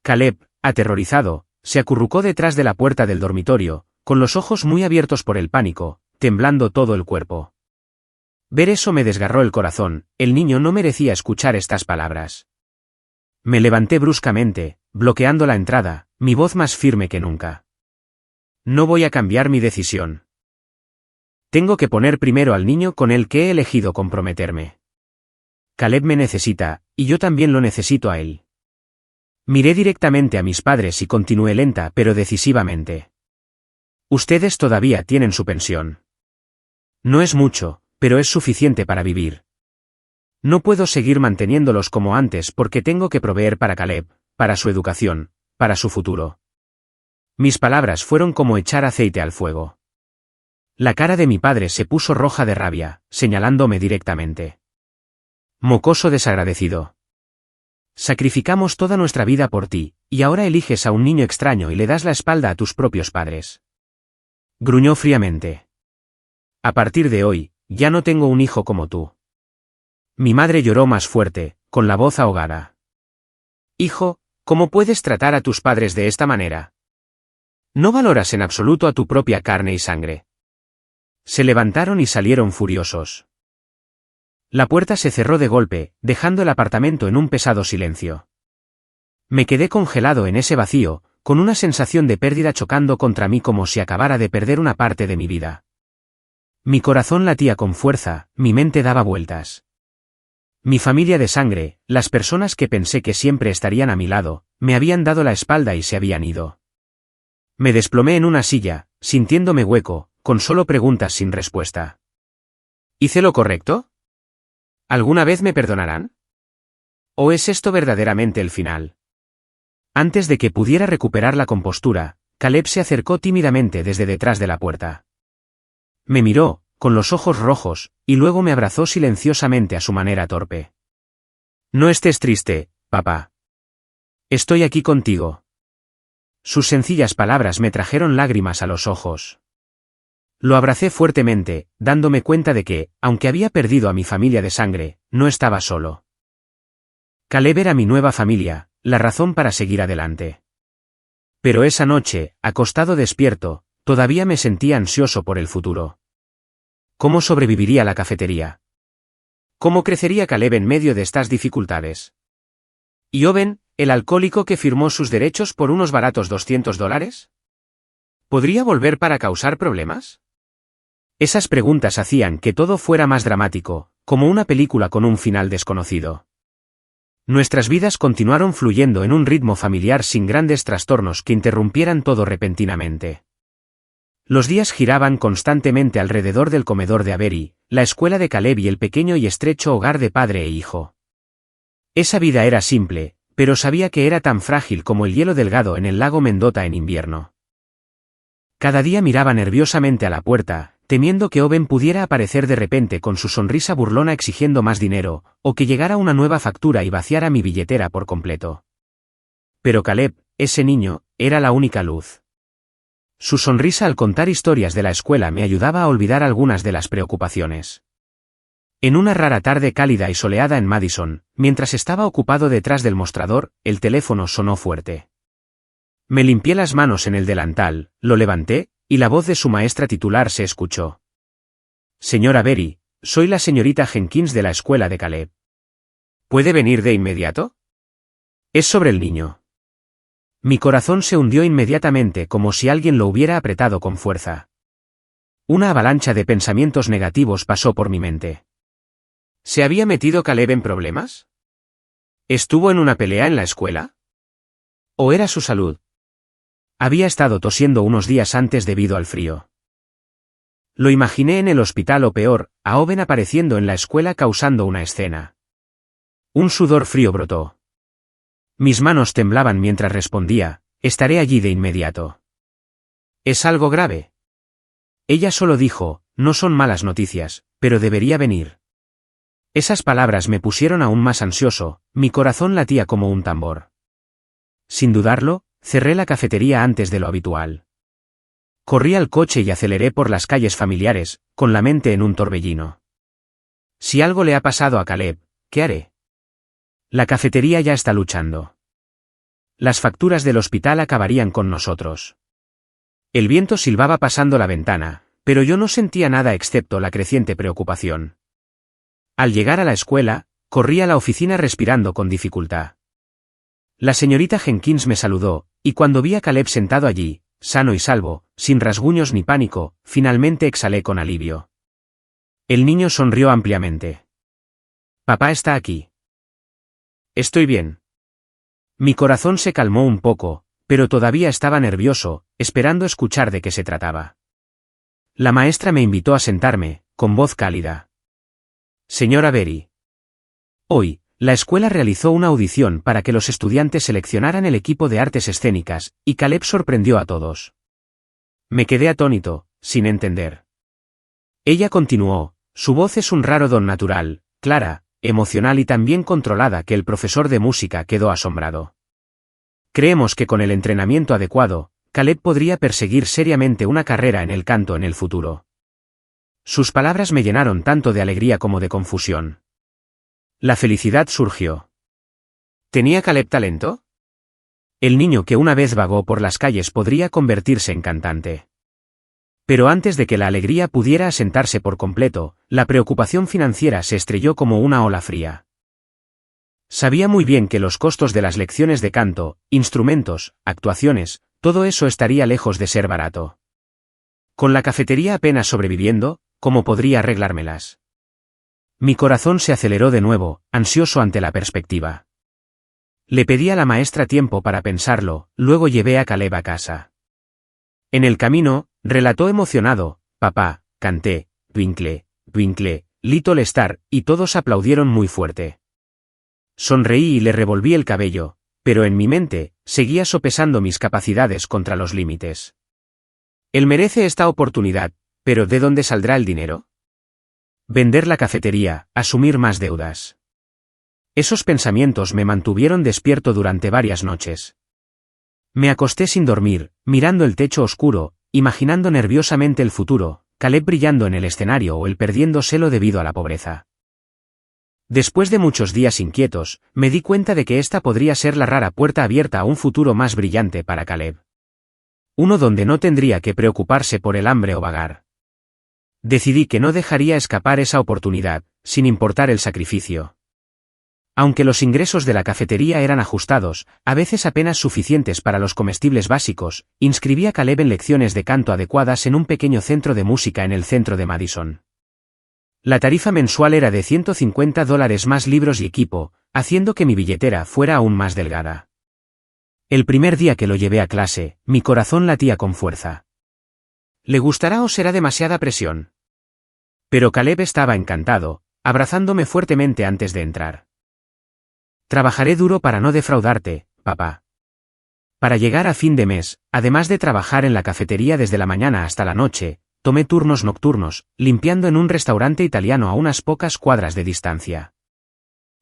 Caleb, aterrorizado, se acurrucó detrás de la puerta del dormitorio, con los ojos muy abiertos por el pánico, temblando todo el cuerpo. Ver eso me desgarró el corazón, el niño no merecía escuchar estas palabras. Me levanté bruscamente, bloqueando la entrada, mi voz más firme que nunca. No voy a cambiar mi decisión. Tengo que poner primero al niño con el que he elegido comprometerme. Caleb me necesita, y yo también lo necesito a él. Miré directamente a mis padres y continué lenta pero decisivamente. Ustedes todavía tienen su pensión. No es mucho, pero es suficiente para vivir. No puedo seguir manteniéndolos como antes porque tengo que proveer para Caleb, para su educación, para su futuro. Mis palabras fueron como echar aceite al fuego. La cara de mi padre se puso roja de rabia, señalándome directamente. Mocoso desagradecido. Sacrificamos toda nuestra vida por ti, y ahora eliges a un niño extraño y le das la espalda a tus propios padres. Gruñó fríamente. A partir de hoy, ya no tengo un hijo como tú. Mi madre lloró más fuerte, con la voz ahogada. Hijo, ¿cómo puedes tratar a tus padres de esta manera? No valoras en absoluto a tu propia carne y sangre. Se levantaron y salieron furiosos. La puerta se cerró de golpe, dejando el apartamento en un pesado silencio. Me quedé congelado en ese vacío, con una sensación de pérdida chocando contra mí como si acabara de perder una parte de mi vida. Mi corazón latía con fuerza, mi mente daba vueltas. Mi familia de sangre, las personas que pensé que siempre estarían a mi lado, me habían dado la espalda y se habían ido. Me desplomé en una silla, sintiéndome hueco, con solo preguntas sin respuesta. ¿Hice lo correcto? ¿Alguna vez me perdonarán? ¿O es esto verdaderamente el final? Antes de que pudiera recuperar la compostura, Caleb se acercó tímidamente desde detrás de la puerta. Me miró, con los ojos rojos, y luego me abrazó silenciosamente a su manera torpe. No estés triste, papá. Estoy aquí contigo. Sus sencillas palabras me trajeron lágrimas a los ojos. Lo abracé fuertemente, dándome cuenta de que, aunque había perdido a mi familia de sangre, no estaba solo. Caleb era mi nueva familia, la razón para seguir adelante. Pero esa noche, acostado despierto, todavía me sentía ansioso por el futuro. ¿Cómo sobreviviría la cafetería? ¿Cómo crecería Caleb en medio de estas dificultades? ¿Y Owen, el alcohólico que firmó sus derechos por unos baratos $200? ¿Podría volver para causar problemas? Esas preguntas hacían que todo fuera más dramático, como una película con un final desconocido. Nuestras vidas continuaron fluyendo en un ritmo familiar sin grandes trastornos que interrumpieran todo repentinamente. Los días giraban constantemente alrededor del comedor de Avery, la escuela de Caleb y el pequeño y estrecho hogar de padre e hijo. Esa vida era simple, pero sabía que era tan frágil como el hielo delgado en el lago Mendota en invierno. Cada día miraba nerviosamente a la puerta, temiendo que Owen pudiera aparecer de repente con su sonrisa burlona exigiendo más dinero, o que llegara una nueva factura y vaciara mi billetera por completo. Pero Caleb, ese niño, era la única luz. Su sonrisa al contar historias de la escuela me ayudaba a olvidar algunas de las preocupaciones. En una rara tarde cálida y soleada en Madison, mientras estaba ocupado detrás del mostrador, el teléfono sonó fuerte. Me limpié las manos en el delantal, lo levanté, y la voz de su maestra titular se escuchó. Señora Berry, soy la señorita Jenkins de la escuela de Caleb. ¿Puede venir de inmediato? Es sobre el niño. Mi corazón se hundió inmediatamente como si alguien lo hubiera apretado con fuerza. Una avalancha de pensamientos negativos pasó por mi mente. ¿Se había metido Caleb en problemas? ¿Estuvo en una pelea en la escuela? ¿O era su salud? Había estado tosiendo unos días antes debido al frío. Lo imaginé en el hospital o peor, a Owen apareciendo en la escuela causando una escena. Un sudor frío brotó. Mis manos temblaban mientras respondía, estaré allí de inmediato. ¿Es algo grave? Ella solo dijo, no son malas noticias, pero debería venir. Esas palabras me pusieron aún más ansioso, mi corazón latía como un tambor. Sin dudarlo, cerré la cafetería antes de lo habitual. Corrí al coche y aceleré por las calles familiares, con la mente en un torbellino. Si algo le ha pasado a Caleb, ¿qué haré? La cafetería ya está luchando. Las facturas del hospital acabarían con nosotros. El viento silbaba pasando la ventana, pero yo no sentía nada excepto la creciente preocupación. Al llegar a la escuela, corrí a la oficina respirando con dificultad. La señorita Jenkins me saludó, y cuando vi a Caleb sentado allí, sano y salvo, sin rasguños ni pánico, finalmente exhalé con alivio. El niño sonrió ampliamente. Papá está aquí. Estoy bien. Mi corazón se calmó un poco, pero todavía estaba nervioso, esperando escuchar de qué se trataba. La maestra me invitó a sentarme, con voz cálida. Señora Berry. Hoy, la escuela realizó una audición para que los estudiantes seleccionaran el equipo de artes escénicas, y Caleb sorprendió a todos. Me quedé atónito, sin entender. Ella continuó, su voz es un raro don natural, clara, emocional y tan bien controlada que el profesor de música quedó asombrado. Creemos que con el entrenamiento adecuado, Caleb podría perseguir seriamente una carrera en el canto en el futuro. Sus palabras me llenaron tanto de alegría como de confusión. La felicidad surgió. ¿Tenía Caleb talento? El niño que una vez vagó por las calles podría convertirse en cantante. Pero antes de que la alegría pudiera asentarse por completo, la preocupación financiera se estrelló como una ola fría. Sabía muy bien que los costos de las lecciones de canto, instrumentos, actuaciones, todo eso estaría lejos de ser barato. Con la cafetería apenas sobreviviendo, ¿cómo podría arreglármelas? Mi corazón se aceleró de nuevo, ansioso ante la perspectiva. Le pedí a la maestra tiempo para pensarlo, luego llevé a Caleb a casa. En el camino, relató emocionado, papá, canté, Twinkle, Twinkle, Little Star, y todos aplaudieron muy fuerte. Sonreí y le revolví el cabello, pero en mi mente, seguía sopesando mis capacidades contra los límites. Él merece esta oportunidad, pero ¿de dónde saldrá el dinero? Vender la cafetería, asumir más deudas. Esos pensamientos me mantuvieron despierto durante varias noches. Me acosté sin dormir, mirando el techo oscuro, imaginando nerviosamente el futuro, Caleb brillando en el escenario o él perdiéndoselo debido a la pobreza. Después de muchos días inquietos, me di cuenta de que esta podría ser la rara puerta abierta a un futuro más brillante para Caleb. Uno donde no tendría que preocuparse por el hambre o vagar. Decidí que no dejaría escapar esa oportunidad, sin importar el sacrificio. Aunque los ingresos de la cafetería eran ajustados, a veces apenas suficientes para los comestibles básicos, inscribí a Caleb en lecciones de canto adecuadas en un pequeño centro de música en el centro de Madison. La tarifa mensual era de $150 más libros y equipo, haciendo que mi billetera fuera aún más delgada. El primer día que lo llevé a clase, mi corazón latía con fuerza. ¿Le gustará o será demasiada presión? Pero Caleb estaba encantado, abrazándome fuertemente antes de entrar. Trabajaré duro para no defraudarte, papá. Para llegar a fin de mes, además de trabajar en la cafetería desde la mañana hasta la noche, tomé turnos nocturnos, limpiando en un restaurante italiano a unas pocas cuadras de distancia.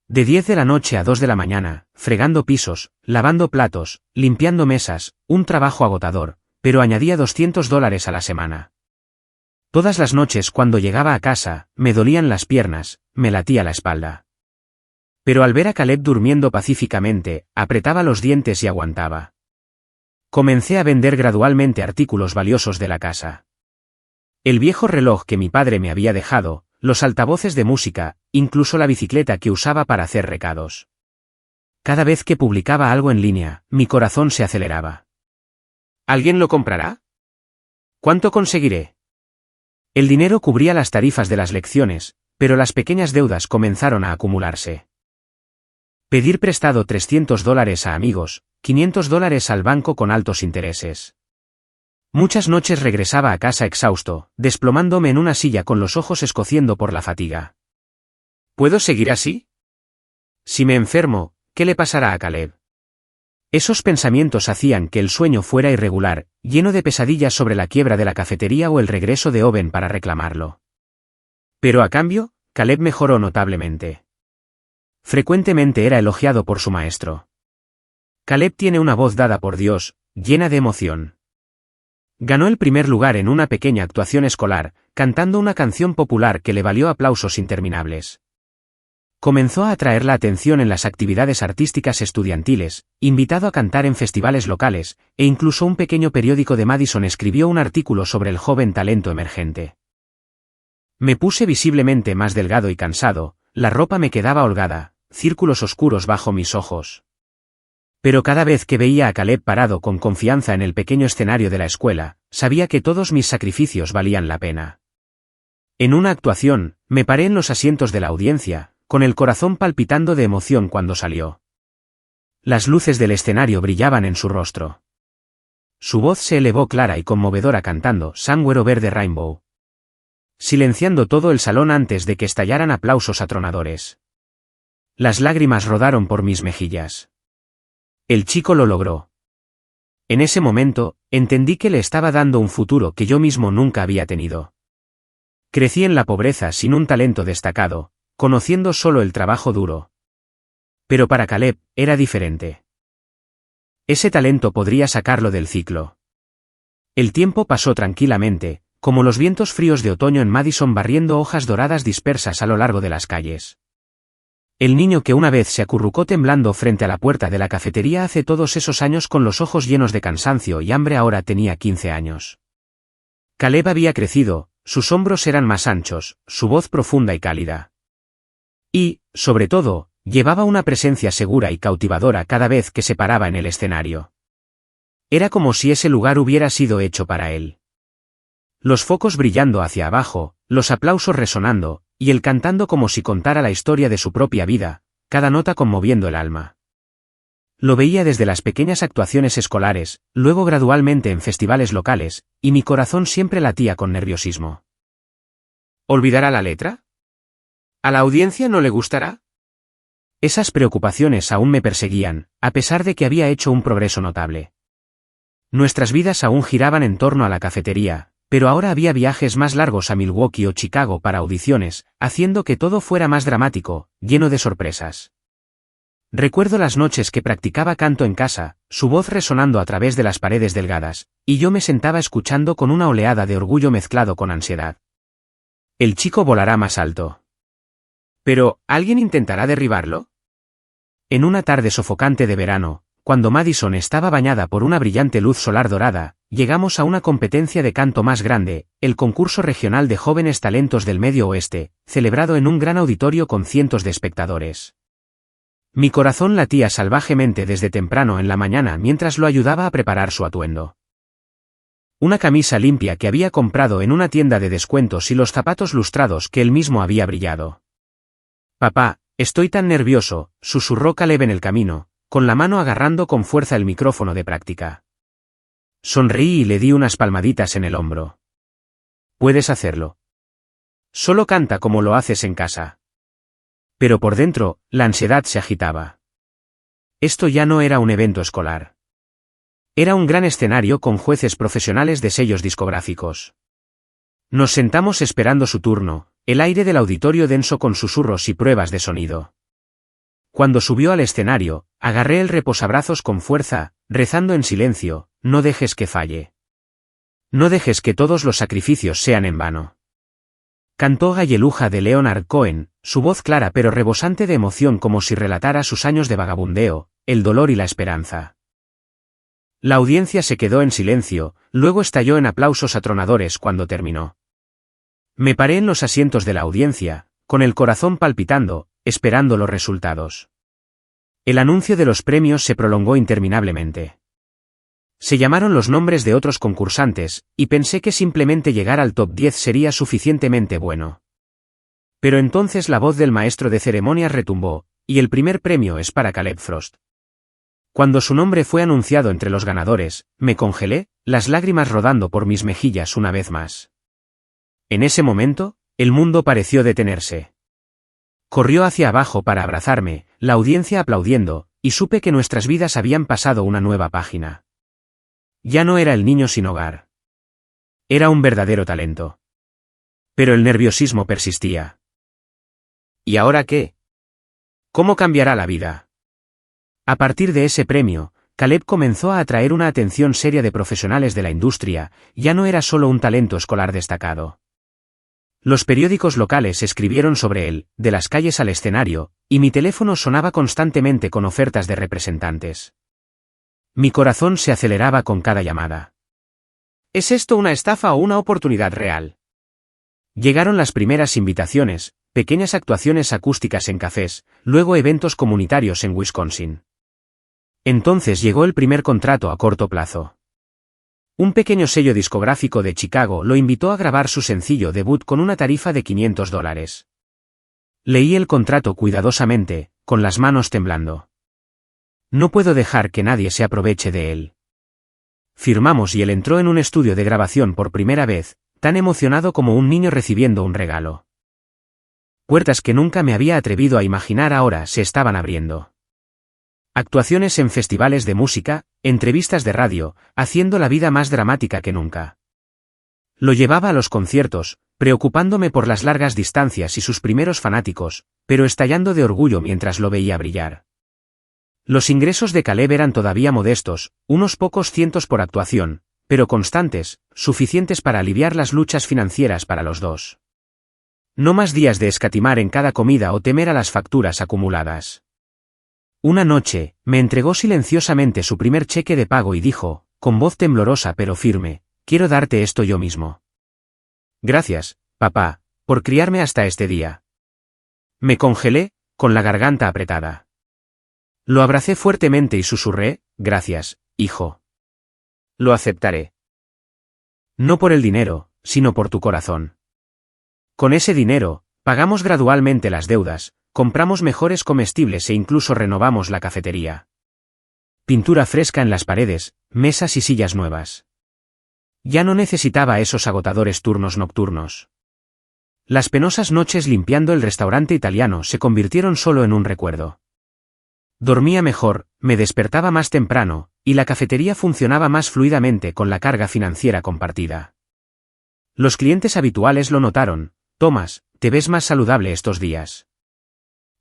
De 10 de la noche a 2 de la mañana, fregando pisos, lavando platos, limpiando mesas, un trabajo agotador, pero añadía $200 a la semana. Todas las noches cuando llegaba a casa, me dolían las piernas, me latía la espalda. Pero al ver a Caleb durmiendo pacíficamente, apretaba los dientes y aguantaba. Comencé a vender gradualmente artículos valiosos de la casa. El viejo reloj que mi padre me había dejado, los altavoces de música, incluso la bicicleta que usaba para hacer recados. Cada vez que publicaba algo en línea, mi corazón se aceleraba. ¿Alguien lo comprará? ¿Cuánto conseguiré? El dinero cubría las tarifas de las lecciones, pero las pequeñas deudas comenzaron a acumularse. Pedir prestado $300 a amigos, $500 al banco con altos intereses. Muchas noches regresaba a casa exhausto, desplomándome en una silla con los ojos escociendo por la fatiga. ¿Puedo seguir así? Si me enfermo, ¿qué le pasará a Caleb? Esos pensamientos hacían que el sueño fuera irregular, lleno de pesadillas sobre la quiebra de la cafetería o el regreso de Owen para reclamarlo. Pero a cambio, Caleb mejoró notablemente. Frecuentemente era elogiado por su maestro. Caleb tiene una voz dada por Dios, llena de emoción. Ganó el primer lugar en una pequeña actuación escolar, cantando una canción popular que le valió aplausos interminables. Comenzó a atraer la atención en las actividades artísticas estudiantiles, invitado a cantar en festivales locales, e incluso un pequeño periódico de Madison escribió un artículo sobre el joven talento emergente. Me puse visiblemente más delgado y cansado, la ropa me quedaba holgada, círculos oscuros bajo mis ojos. Pero cada vez que veía a Caleb parado con confianza en el pequeño escenario de la escuela, sabía que todos mis sacrificios valían la pena. En una actuación, me paré en los asientos de la audiencia, con el corazón palpitando de emoción cuando salió. Las luces del escenario brillaban en su rostro. Su voz se elevó clara y conmovedora cantando Somewhere Over the Rainbow, silenciando todo el salón antes de que estallaran aplausos atronadores. Las lágrimas rodaron por mis mejillas. El chico lo logró. En ese momento, entendí que le estaba dando un futuro que yo mismo nunca había tenido. Crecí en la pobreza sin un talento destacado, conociendo solo el trabajo duro. Pero para Caleb, era diferente. Ese talento podría sacarlo del ciclo. El tiempo pasó tranquilamente, como los vientos fríos de otoño en Madison barriendo hojas doradas dispersas a lo largo de las calles. El niño que una vez se acurrucó temblando frente a la puerta de la cafetería hace todos esos años con los ojos llenos de cansancio y hambre ahora tenía 15 años. Caleb había crecido, sus hombros eran más anchos, su voz profunda y cálida. Y, sobre todo, llevaba una presencia segura y cautivadora cada vez que se paraba en el escenario. Era como si ese lugar hubiera sido hecho para él. Los focos brillando hacia abajo, los aplausos resonando, y él cantando como si contara la historia de su propia vida, cada nota conmoviendo el alma. Lo veía desde las pequeñas actuaciones escolares, luego gradualmente en festivales locales, y mi corazón siempre latía con nerviosismo. ¿Olvidará la letra? ¿A la audiencia no le gustará? Esas preocupaciones aún me perseguían, a pesar de que había hecho un progreso notable. Nuestras vidas aún giraban en torno a la cafetería, pero ahora había viajes más largos a Milwaukee o Chicago para audiciones, haciendo que todo fuera más dramático, lleno de sorpresas. Recuerdo las noches que practicaba canto en casa, su voz resonando a través de las paredes delgadas, y yo me sentaba escuchando con una oleada de orgullo mezclado con ansiedad. El chico volará más alto. Pero, ¿alguien intentará derribarlo? En una tarde sofocante de verano, cuando Madison estaba bañada por una brillante luz solar dorada, llegamos a una competencia de canto más grande, el concurso regional de jóvenes talentos del Medio Oeste, celebrado en un gran auditorio con cientos de espectadores. Mi corazón latía salvajemente desde temprano en la mañana mientras lo ayudaba a preparar su atuendo. Una camisa limpia que había comprado en una tienda de descuentos y los zapatos lustrados que él mismo había brillado. «Papá, estoy tan nervioso», susurró Caleb en el camino, con la mano agarrando con fuerza el micrófono de práctica. Sonreí y le di unas palmaditas en el hombro. «Puedes hacerlo. Solo canta como lo haces en casa». Pero por dentro, la ansiedad se agitaba. Esto ya no era un evento escolar. Era un gran escenario con jueces profesionales de sellos discográficos. Nos sentamos esperando su turno, el aire del auditorio denso con susurros y pruebas de sonido. Cuando subió al escenario, agarré el reposabrazos con fuerza, rezando en silencio, no dejes que falle. No dejes que todos los sacrificios sean en vano. Cantó Galleluja de Leonard Cohen, su voz clara pero rebosante de emoción como si relatara sus años de vagabundeo, el dolor y la esperanza. La audiencia se quedó en silencio, luego estalló en aplausos atronadores cuando terminó. Me paré en los asientos de la audiencia, con el corazón palpitando, esperando los resultados. El anuncio de los premios se prolongó interminablemente. Se llamaron los nombres de otros concursantes, y pensé que simplemente llegar al top 10 sería suficientemente bueno. Pero entonces la voz del maestro de ceremonias retumbó, y el primer premio es para Caleb Frost. Cuando su nombre fue anunciado entre los ganadores, me congelé, las lágrimas rodando por mis mejillas una vez más. En ese momento, el mundo pareció detenerse. Corrió hacia abajo para abrazarme, la audiencia aplaudiendo, y supe que nuestras vidas habían pasado una nueva página. Ya no era el niño sin hogar. Era un verdadero talento. Pero el nerviosismo persistía. ¿Y ahora qué? ¿Cómo cambiará la vida? A partir de ese premio, Caleb comenzó a atraer una atención seria de profesionales de la industria, ya no era solo un talento escolar destacado. Los periódicos locales escribieron sobre él, de las calles al escenario, y mi teléfono sonaba constantemente con ofertas de representantes. Mi corazón se aceleraba con cada llamada. ¿Es esto una estafa o una oportunidad real? Llegaron las primeras invitaciones, pequeñas actuaciones acústicas en cafés, luego eventos comunitarios en Wisconsin. Entonces llegó el primer contrato a corto plazo. Un pequeño sello discográfico de Chicago lo invitó a grabar su sencillo debut con una tarifa de $500. Leí el contrato cuidadosamente, con las manos temblando. No puedo dejar que nadie se aproveche de él. Firmamos y él entró en un estudio de grabación por primera vez, tan emocionado como un niño recibiendo un regalo. Puertas que nunca me había atrevido a imaginar ahora se estaban abriendo. Actuaciones en festivales de música, entrevistas de radio, haciendo la vida más dramática que nunca. Lo llevaba a los conciertos, preocupándome por las largas distancias y sus primeros fanáticos, pero estallando de orgullo mientras lo veía brillar. Los ingresos de Caleb eran todavía modestos, unos pocos cientos por actuación, pero constantes, suficientes para aliviar las luchas financieras para los dos. No más días de escatimar en cada comida o temer a las facturas acumuladas. Una noche, me entregó silenciosamente su primer cheque de pago y dijo, con voz temblorosa pero firme, quiero darte esto yo mismo. Gracias, papá, por criarme hasta este día. Me congelé, con la garganta apretada. Lo abracé fuertemente y susurré, gracias, hijo. Lo aceptaré. No por el dinero, sino por tu corazón. Con ese dinero, pagamos gradualmente las deudas, compramos mejores comestibles e incluso renovamos la cafetería. Pintura fresca en las paredes, mesas y sillas nuevas. Ya no necesitaba esos agotadores turnos nocturnos. Las penosas noches limpiando el restaurante italiano se convirtieron solo en un recuerdo. Dormía mejor, me despertaba más temprano, y la cafetería funcionaba más fluidamente con la carga financiera compartida. Los clientes habituales lo notaron, Thomas, te ves más saludable estos días.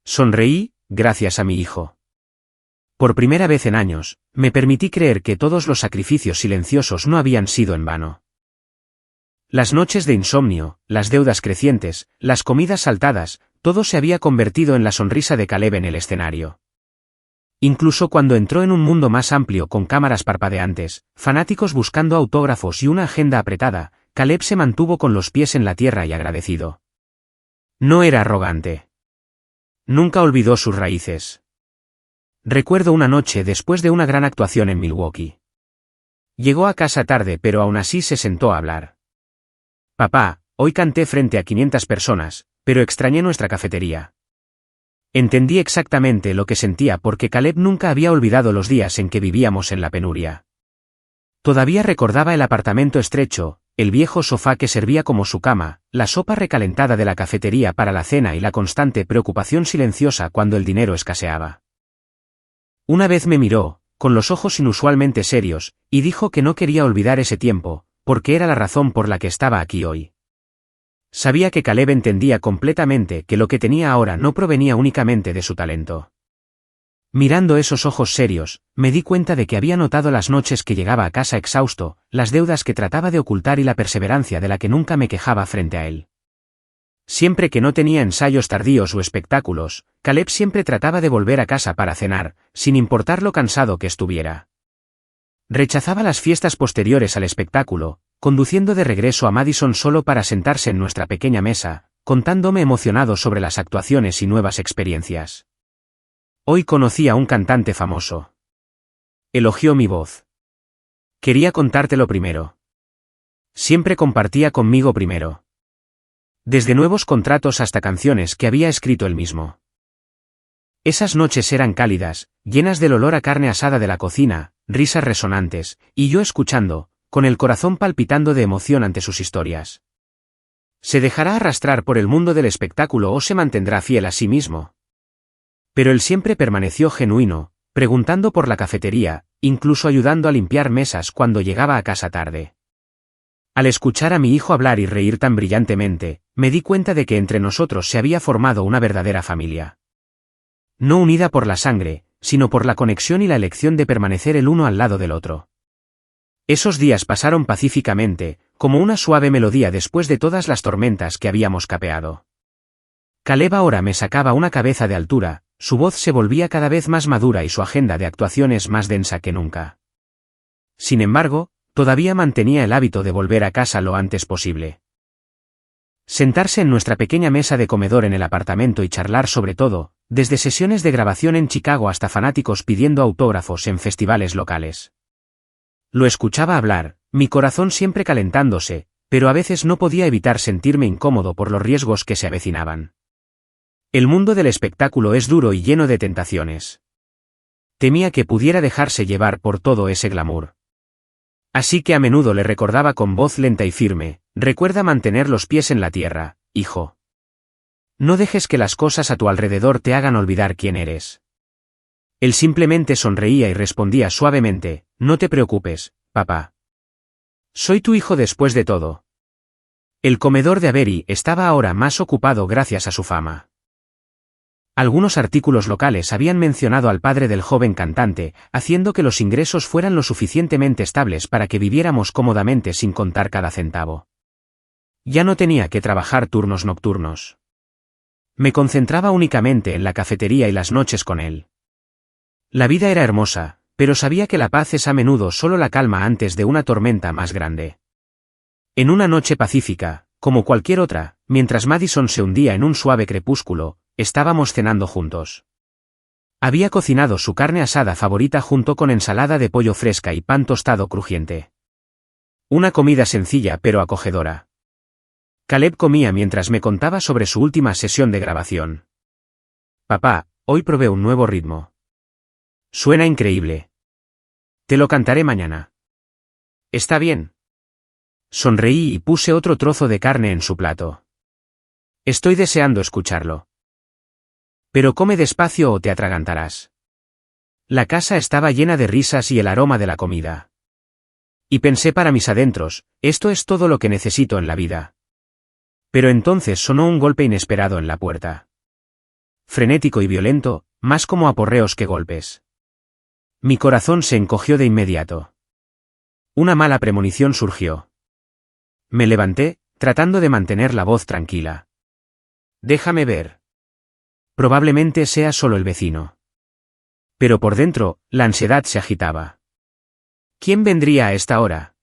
Sonreí, gracias a mi hijo. Por primera vez en años, me permití creer que todos los sacrificios silenciosos no habían sido en vano. Las noches de insomnio, las deudas crecientes, las comidas saltadas, todo se había convertido en la sonrisa de Caleb en el escenario. Incluso cuando entró en un mundo más amplio con cámaras parpadeantes, fanáticos buscando autógrafos y una agenda apretada, Caleb se mantuvo con los pies en la tierra y agradecido. No era arrogante. Nunca olvidó sus raíces. Recuerdo una noche después de una gran actuación en Milwaukee. Llegó a casa tarde pero aún así se sentó a hablar. Papá, hoy canté frente a 500 personas, pero extrañé nuestra cafetería. Entendí exactamente lo que sentía porque Caleb nunca había olvidado los días en que vivíamos en la penuria. Todavía recordaba el apartamento estrecho, el viejo sofá que servía como su cama, la sopa recalentada de la cafetería para la cena y la constante preocupación silenciosa cuando el dinero escaseaba. Una vez me miró, con los ojos inusualmente serios, y dijo que no quería olvidar ese tiempo, porque era la razón por la que estaba aquí hoy. Sabía que Caleb entendía completamente que lo que tenía ahora no provenía únicamente de su talento. Mirando esos ojos serios, me di cuenta de que había notado las noches que llegaba a casa exhausto, las deudas que trataba de ocultar y la perseverancia de la que nunca me quejaba frente a él. Siempre que no tenía ensayos tardíos o espectáculos, Caleb siempre trataba de volver a casa para cenar, sin importar lo cansado que estuviera. Rechazaba las fiestas posteriores al espectáculo, conduciendo de regreso a Madison solo para sentarse en nuestra pequeña mesa, contándome emocionado sobre las actuaciones y nuevas experiencias. Hoy conocí a un cantante famoso. Elogió mi voz. Quería contártelo primero. Siempre compartía conmigo primero. Desde nuevos contratos hasta canciones que había escrito él mismo. Esas noches eran cálidas, llenas del olor a carne asada de la cocina, risas resonantes, y yo escuchando, con el corazón palpitando de emoción ante sus historias. ¿Se dejará arrastrar por el mundo del espectáculo o se mantendrá fiel a sí mismo? Pero él siempre permaneció genuino, preguntando por la cafetería, incluso ayudando a limpiar mesas cuando llegaba a casa tarde. Al escuchar a mi hijo hablar y reír tan brillantemente, me di cuenta de que entre nosotros se había formado una verdadera familia. No unida por la sangre, sino por la conexión y la elección de permanecer el uno al lado del otro. Esos días pasaron pacíficamente, como una suave melodía después de todas las tormentas que habíamos capeado. Caleb ahora me sacaba una cabeza de altura, su voz se volvía cada vez más madura y su agenda de actuaciones más densa que nunca. Sin embargo, todavía mantenía el hábito de volver a casa lo antes posible. Sentarse en nuestra pequeña mesa de comedor en el apartamento y charlar sobre todo, desde sesiones de grabación en Chicago hasta fanáticos pidiendo autógrafos en festivales locales. Lo escuchaba hablar, mi corazón siempre calentándose, pero a veces no podía evitar sentirme incómodo por los riesgos que se avecinaban. El mundo del espectáculo es duro y lleno de tentaciones. Temía que pudiera dejarse llevar por todo ese glamour. Así que a menudo le recordaba con voz lenta y firme, recuerda mantener los pies en la tierra, hijo. No dejes que las cosas a tu alrededor te hagan olvidar quién eres. Él simplemente sonreía y respondía suavemente, no te preocupes, papá. Soy tu hijo después de todo. El comedor de Avery estaba ahora más ocupado gracias a su fama. Algunos artículos locales habían mencionado al padre del joven cantante, haciendo que los ingresos fueran lo suficientemente estables para que viviéramos cómodamente sin contar cada centavo. Ya no tenía que trabajar turnos nocturnos. Me concentraba únicamente en la cafetería y las noches con él. La vida era hermosa, pero sabía que la paz es a menudo solo la calma antes de una tormenta más grande. En una noche pacífica, como cualquier otra, mientras Madison se hundía en un suave crepúsculo, estábamos cenando juntos. Había cocinado su carne asada favorita junto con ensalada de pollo fresca y pan tostado crujiente. Una comida sencilla pero acogedora. Caleb comía mientras me contaba sobre su última sesión de grabación. Papá, hoy probé un nuevo ritmo. Suena increíble. Te lo cantaré mañana. ¿Está bien? Sonreí y puse otro trozo de carne en su plato. Estoy deseando escucharlo. Pero come despacio o te atragantarás. La casa estaba llena de risas y el aroma de la comida. Y pensé para mis adentros, esto es todo lo que necesito en la vida. Pero entonces sonó un golpe inesperado en la puerta. Frenético y violento, más como aporreos que golpes. Mi corazón se encogió de inmediato. Una mala premonición surgió. Me levanté, tratando de mantener la voz tranquila. Déjame ver. Probablemente sea solo el vecino. Pero por dentro, la ansiedad se agitaba. ¿Quién vendría a esta hora?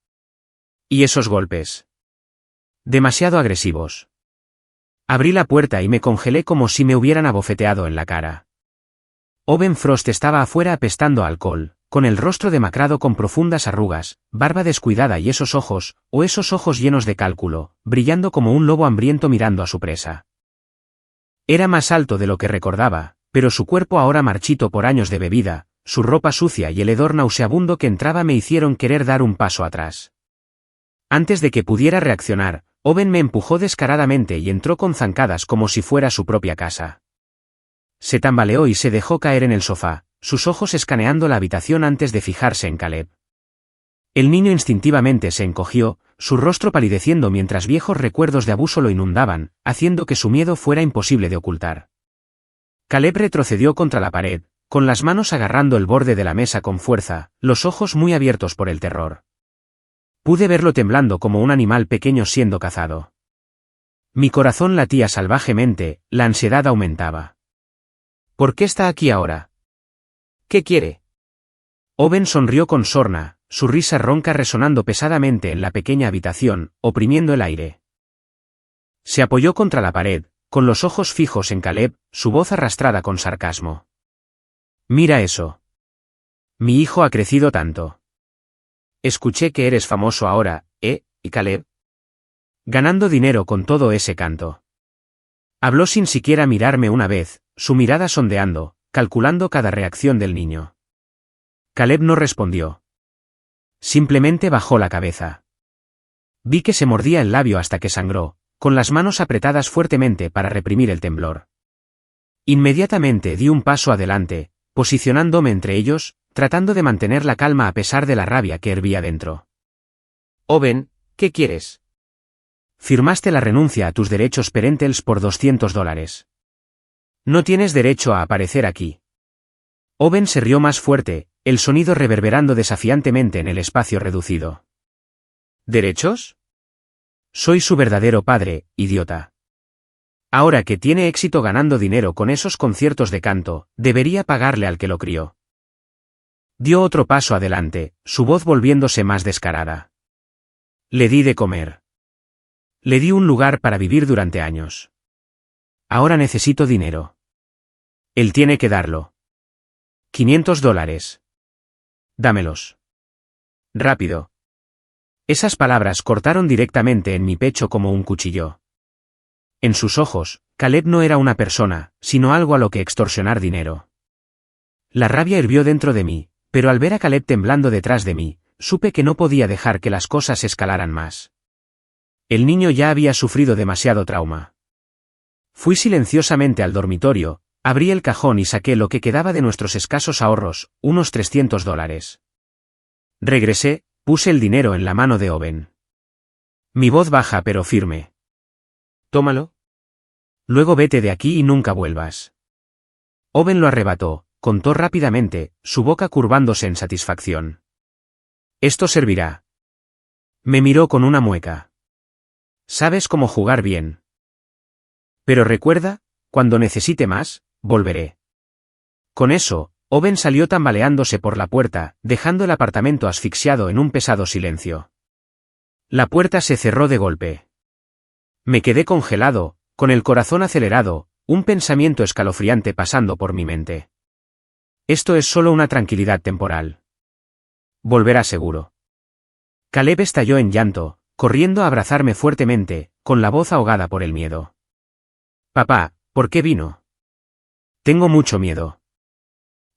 ¿Y esos golpes? Demasiado agresivos. Abrí la puerta y me congelé como si me hubieran abofeteado en la cara. Owen Frost estaba afuera apestando a alcohol, con el rostro demacrado con profundas arrugas, barba descuidada y esos ojos llenos de cálculo, brillando como un lobo hambriento mirando a su presa. Era más alto de lo que recordaba, pero su cuerpo ahora marchito por años de bebida, su ropa sucia y el hedor nauseabundo que entraba me hicieron querer dar un paso atrás. Antes de que pudiera reaccionar, Owen me empujó descaradamente y entró con zancadas como si fuera su propia casa. Se tambaleó y se dejó caer en el sofá, sus ojos escaneando la habitación antes de fijarse en Caleb. El niño instintivamente se encogió, su rostro palideciendo mientras viejos recuerdos de abuso lo inundaban, haciendo que su miedo fuera imposible de ocultar. Caleb retrocedió contra la pared, con las manos agarrando el borde de la mesa con fuerza, los ojos muy abiertos por el terror. Pude verlo temblando como un animal pequeño siendo cazado. Mi corazón latía salvajemente, la ansiedad aumentaba. ¿Por qué está aquí ahora? ¿Qué quiere? Owen sonrió con sorna, su risa ronca resonando pesadamente en la pequeña habitación, oprimiendo el aire. Se apoyó contra la pared, con los ojos fijos en Caleb, su voz arrastrada con sarcasmo. Mira eso. Mi hijo ha crecido tanto. Escuché que eres famoso ahora, ¿y Caleb? Ganando dinero con todo ese canto. Habló sin siquiera mirarme una vez, su mirada sondeando, calculando cada reacción del niño. Caleb no respondió. Simplemente bajó la cabeza. Vi que se mordía el labio hasta que sangró, con las manos apretadas fuertemente para reprimir el temblor. Inmediatamente di un paso adelante, posicionándome entre ellos, tratando de mantener la calma a pesar de la rabia que hervía dentro. Owen, ¿qué quieres? Firmaste la renuncia a tus derechos parentales por $200. No tienes derecho a aparecer aquí. Owen se rió más fuerte, el sonido reverberando desafiantemente en el espacio reducido. ¿Derechos? Soy su verdadero padre, idiota. Ahora que tiene éxito ganando dinero con esos conciertos de canto, debería pagarle al que lo crió. Dio otro paso adelante, su voz volviéndose más descarada. Le di de comer. Le di un lugar para vivir durante años. Ahora necesito dinero. Él tiene que darlo. $500. Dámelos. Rápido. Esas palabras cortaron directamente en mi pecho como un cuchillo. En sus ojos, Caleb no era una persona, sino algo a lo que extorsionar dinero. La rabia hirvió dentro de mí, pero al ver a Caleb temblando detrás de mí, supe que no podía dejar que las cosas escalaran más. El niño ya había sufrido demasiado trauma. Fui silenciosamente al dormitorio, abrí el cajón y saqué lo que quedaba de nuestros escasos ahorros, unos $300. Regresé, puse el dinero en la mano de Owen. Mi voz baja pero firme. Tómalo. Luego vete de aquí y nunca vuelvas. Owen lo arrebató, contó rápidamente, su boca curvándose en satisfacción. Esto servirá. Me miró con una mueca. Sabes cómo jugar bien. Pero recuerda, cuando necesite más, volveré. Con eso, Owen salió tambaleándose por la puerta, dejando el apartamento asfixiado en un pesado silencio. La puerta se cerró de golpe. Me quedé congelado, con el corazón acelerado, un pensamiento escalofriante pasando por mi mente. Esto es solo una tranquilidad temporal. Volverá seguro. Caleb estalló en llanto, corriendo a abrazarme fuertemente, con la voz ahogada por el miedo. Papá, ¿por qué vino? Tengo mucho miedo.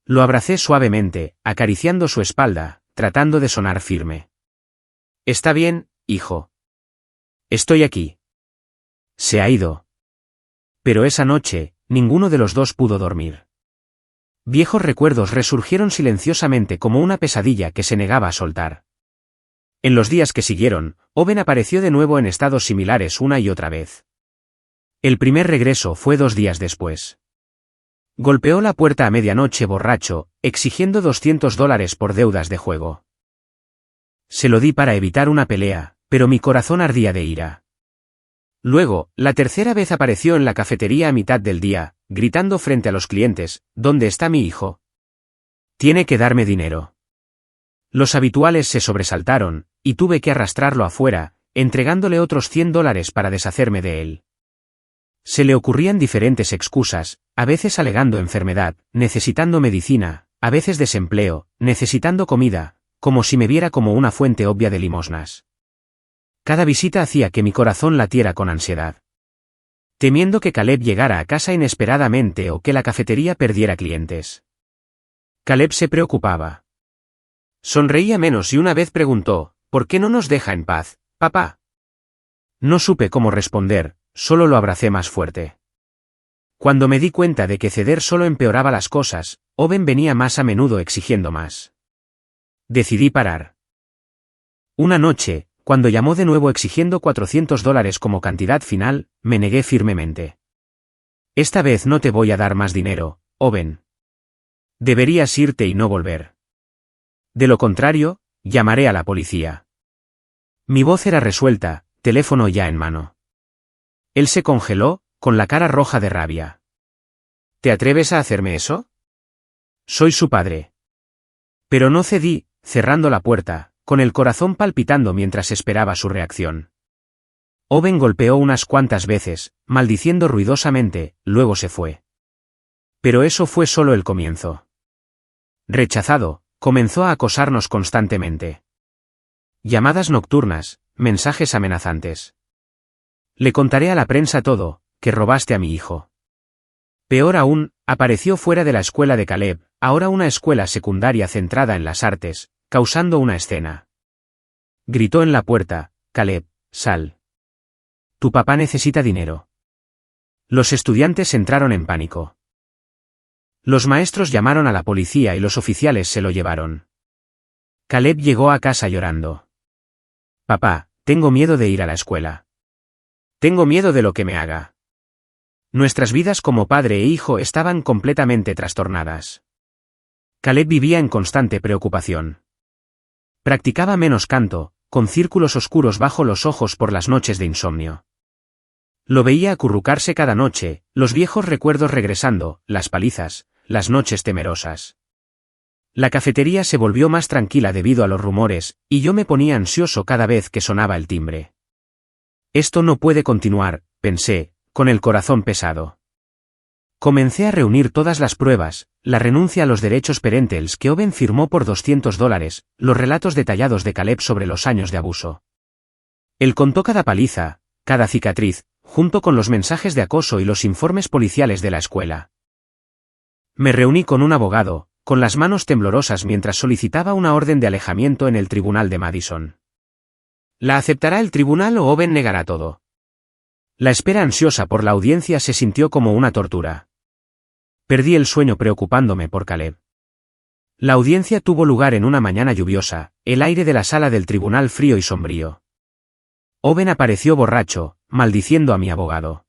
Lo abracé suavemente, acariciando su espalda, tratando de sonar firme. Está bien, hijo. Estoy aquí. Se ha ido. Pero esa noche, ninguno de los dos pudo dormir. Viejos recuerdos resurgieron silenciosamente como una pesadilla que se negaba a soltar. En los días que siguieron, Owen apareció de nuevo en estados similares una y otra vez. El primer regreso fue 2 días después. Golpeó la puerta a medianoche borracho, exigiendo $200 por deudas de juego. Se lo di para evitar una pelea, pero mi corazón ardía de ira. Luego, la tercera vez apareció en la cafetería a mitad del día, gritando frente a los clientes, ¿dónde está mi hijo? Tiene que darme dinero. Los habituales se sobresaltaron, y tuve que arrastrarlo afuera, entregándole otros $100 para deshacerme de él. Se le ocurrían diferentes excusas, a veces alegando enfermedad, necesitando medicina, a veces desempleo, necesitando comida, como si me viera como una fuente obvia de limosnas. Cada visita hacía que mi corazón latiera con ansiedad. Temiendo que Caleb llegara a casa inesperadamente o que la cafetería perdiera clientes. Caleb se preocupaba. Sonreía menos y una vez preguntó, ¿por qué no nos deja en paz, papá? No supe cómo responder, solo lo abracé más fuerte. Cuando me di cuenta de que ceder solo empeoraba las cosas, Owen venía más a menudo exigiendo más. Decidí parar. Una noche, cuando llamó de nuevo exigiendo $400 como cantidad final, me negué firmemente. Esta vez no te voy a dar más dinero, Owen. Deberías irte y no volver. De lo contrario, llamaré a la policía. Mi voz era resuelta, teléfono ya en mano. Él se congeló, con la cara roja de rabia. ¿Te atreves a hacerme eso? Soy su padre. Pero no cedí, cerrando la puerta, con el corazón palpitando mientras esperaba su reacción. Owen golpeó unas cuantas veces, maldiciendo ruidosamente, luego se fue. Pero eso fue solo el comienzo. Rechazado, comenzó a acosarnos constantemente. Llamadas nocturnas, mensajes amenazantes. Le contaré a la prensa todo, que robaste a mi hijo. Peor aún, apareció fuera de la escuela de Caleb, ahora una escuela secundaria centrada en las artes, causando una escena. Gritó en la puerta, Caleb, sal. Tu papá necesita dinero. Los estudiantes entraron en pánico. Los maestros llamaron a la policía y los oficiales se lo llevaron. Caleb llegó a casa llorando. Papá, tengo miedo de ir a la escuela. Tengo miedo de lo que me haga. Nuestras vidas como padre e hijo estaban completamente trastornadas. Caleb vivía en constante preocupación. Practicaba menos canto, con círculos oscuros bajo los ojos por las noches de insomnio. Lo veía acurrucarse cada noche, los viejos recuerdos regresando, las palizas, las noches temerosas. La cafetería se volvió más tranquila debido a los rumores, y yo me ponía ansioso cada vez que sonaba el timbre. Esto no puede continuar, pensé, con el corazón pesado. Comencé a reunir todas las pruebas, la renuncia a los derechos parentales que Owen firmó por $200, los relatos detallados de Caleb sobre los años de abuso. Él contó cada paliza, cada cicatriz, junto con los mensajes de acoso y los informes policiales de la escuela. Me reuní con un abogado, con las manos temblorosas mientras solicitaba una orden de alejamiento en el tribunal de Madison. ¿La aceptará el tribunal o Owen negará todo? La espera ansiosa por la audiencia se sintió como una tortura. Perdí el sueño preocupándome por Caleb. La audiencia tuvo lugar en una mañana lluviosa, el aire de la sala del tribunal frío y sombrío. Owen apareció borracho, maldiciendo a mi abogado.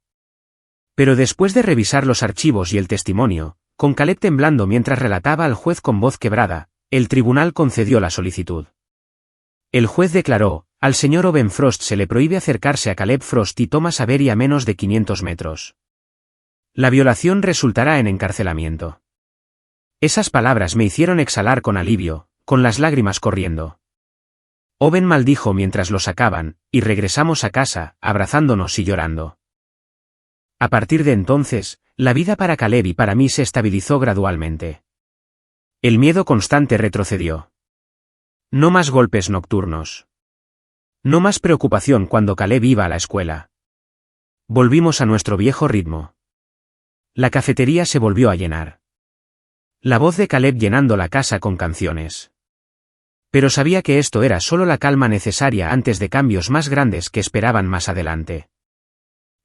Pero después de revisar los archivos y el testimonio, con Caleb temblando mientras relataba al juez con voz quebrada, el tribunal concedió la solicitud. El juez declaró, al señor Owen Frost se le prohíbe acercarse a Caleb Frost y Thomas Avery a menos de 500 metros. La violación resultará en encarcelamiento. Esas palabras me hicieron exhalar con alivio, con las lágrimas corriendo. Owen maldijo mientras lo sacaban, y regresamos a casa, abrazándonos y llorando. A partir de entonces, la vida para Caleb y para mí se estabilizó gradualmente. El miedo constante retrocedió. No más golpes nocturnos. No más preocupación cuando Caleb iba a la escuela. Volvimos a nuestro viejo ritmo. La cafetería se volvió a llenar. La voz de Caleb llenando la casa con canciones. Pero sabía que esto era solo la calma necesaria antes de cambios más grandes que esperaban más adelante.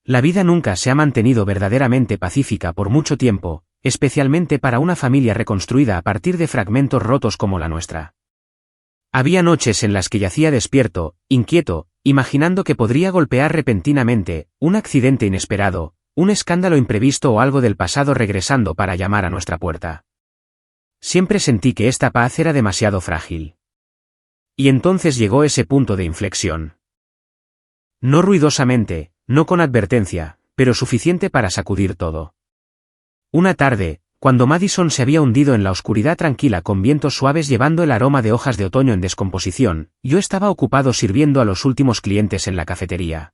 La vida nunca se ha mantenido verdaderamente pacífica por mucho tiempo, especialmente para una familia reconstruida a partir de fragmentos rotos como la nuestra. Había noches en las que yacía despierto, inquieto, imaginando que podría golpear repentinamente, un accidente inesperado, un escándalo imprevisto o algo del pasado regresando para llamar a nuestra puerta. Siempre sentí que esta paz era demasiado frágil. Y entonces llegó ese punto de inflexión. No ruidosamente, no con advertencia, pero suficiente para sacudir todo. Una tarde, cuando Madison se había hundido en la oscuridad tranquila con vientos suaves llevando el aroma de hojas de otoño en descomposición, yo estaba ocupado sirviendo a los últimos clientes en la cafetería.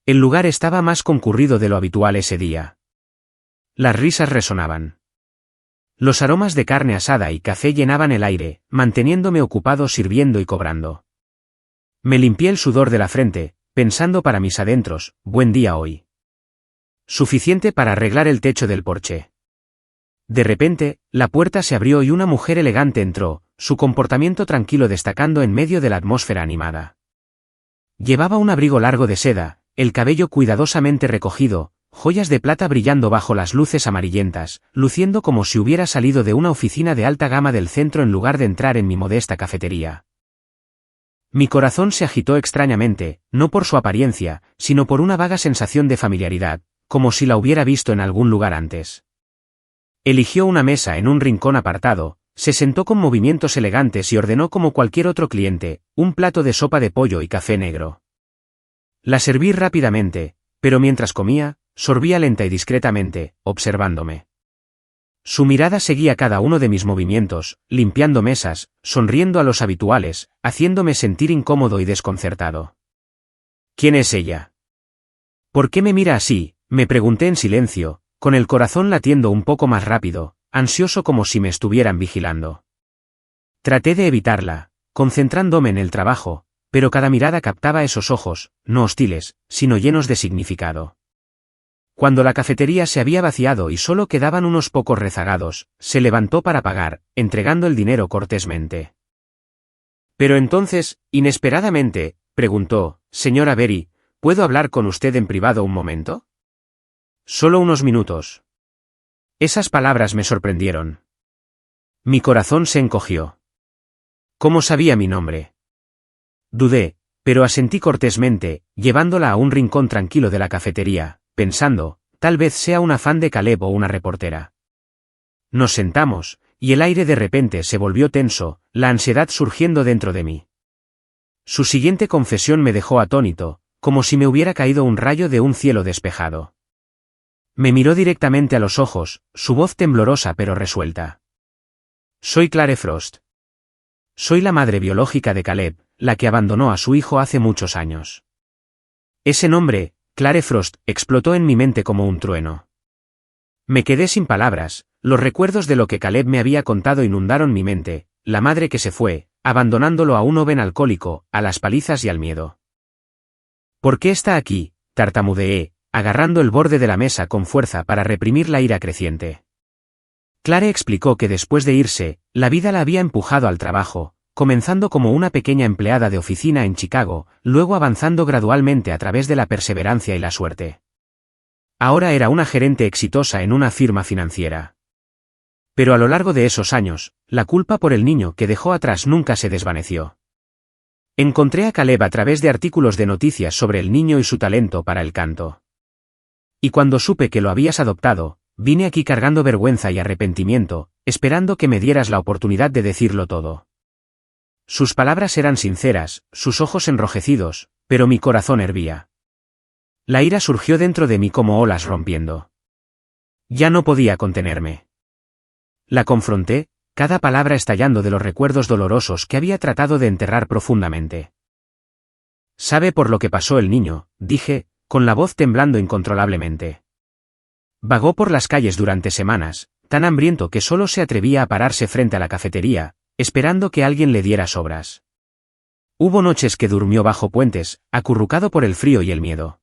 El lugar estaba más concurrido de lo habitual ese día. Las risas resonaban. Los aromas de carne asada y café llenaban el aire, manteniéndome ocupado sirviendo y cobrando. Me limpié el sudor de la frente, pensando para mis adentros, buen día hoy. Suficiente para arreglar el techo del porche. De repente, la puerta se abrió y una mujer elegante entró, su comportamiento tranquilo destacando en medio de la atmósfera animada. Llevaba un abrigo largo de seda, el cabello cuidadosamente recogido, joyas de plata brillando bajo las luces amarillentas, luciendo como si hubiera salido de una oficina de alta gama del centro en lugar de entrar en mi modesta cafetería. Mi corazón se agitó extrañamente, no por su apariencia, sino por una vaga sensación de familiaridad, como si la hubiera visto en algún lugar antes. Eligió una mesa en un rincón apartado, se sentó con movimientos elegantes y ordenó como cualquier otro cliente, un plato de sopa de pollo y café negro. La serví rápidamente, pero mientras comía, sorbía lenta y discretamente, observándome. Su mirada seguía cada uno de mis movimientos, limpiando mesas, sonriendo a los habituales, haciéndome sentir incómodo y desconcertado. ¿Quién es ella? ¿Por qué me mira así?, me pregunté en silencio, con el corazón latiendo un poco más rápido, ansioso como si me estuvieran vigilando. Traté de evitarla, concentrándome en el trabajo, pero cada mirada captaba esos ojos, no hostiles, sino llenos de significado. Cuando la cafetería se había vaciado y solo quedaban unos pocos rezagados, se levantó para pagar, entregando el dinero cortésmente. Pero entonces, inesperadamente, preguntó: «Señora Berry, ¿puedo hablar con usted en privado un momento?» Solo unos minutos. Esas palabras me sorprendieron. Mi corazón se encogió. ¿Cómo sabía mi nombre? Dudé, pero asentí cortésmente, llevándola a un rincón tranquilo de la cafetería, pensando, tal vez sea un afán de Caleb o una reportera. Nos sentamos, y el aire de repente se volvió tenso, la ansiedad surgiendo dentro de mí. Su siguiente confesión me dejó atónito, como si me hubiera caído un rayo de un cielo despejado. Me miró directamente a los ojos, su voz temblorosa pero resuelta. Soy Clare Frost. Soy la madre biológica de Caleb, la que abandonó a su hijo hace muchos años. Ese nombre, Clare Frost, explotó en mi mente como un trueno. Me quedé sin palabras, los recuerdos de lo que Caleb me había contado inundaron mi mente, la madre que se fue, abandonándolo a un joven alcohólico, a las palizas y al miedo. ¿Por qué está aquí?, tartamudeé, agarrando el borde de la mesa con fuerza para reprimir la ira creciente. Clare explicó que después de irse, la vida la había empujado al trabajo, comenzando como una pequeña empleada de oficina en Chicago, luego avanzando gradualmente a través de la perseverancia y la suerte. Ahora era una gerente exitosa en una firma financiera. Pero a lo largo de esos años, la culpa por el niño que dejó atrás nunca se desvaneció. Encontré a Caleb a través de artículos de noticias sobre el niño y su talento para el canto. Y cuando supe que lo habías adoptado, vine aquí cargando vergüenza y arrepentimiento, esperando que me dieras la oportunidad de decirlo todo. Sus palabras eran sinceras, sus ojos enrojecidos, pero mi corazón hervía. La ira surgió dentro de mí como olas rompiendo. Ya no podía contenerme. La confronté, cada palabra estallando de los recuerdos dolorosos que había tratado de enterrar profundamente. «¿Sabe por lo que pasó el niño?», dije, con la voz temblando incontrolablemente. Vagó por las calles durante semanas, tan hambriento que solo se atrevía a pararse frente a la cafetería, esperando que alguien le diera sobras. Hubo noches que durmió bajo puentes, acurrucado por el frío y el miedo.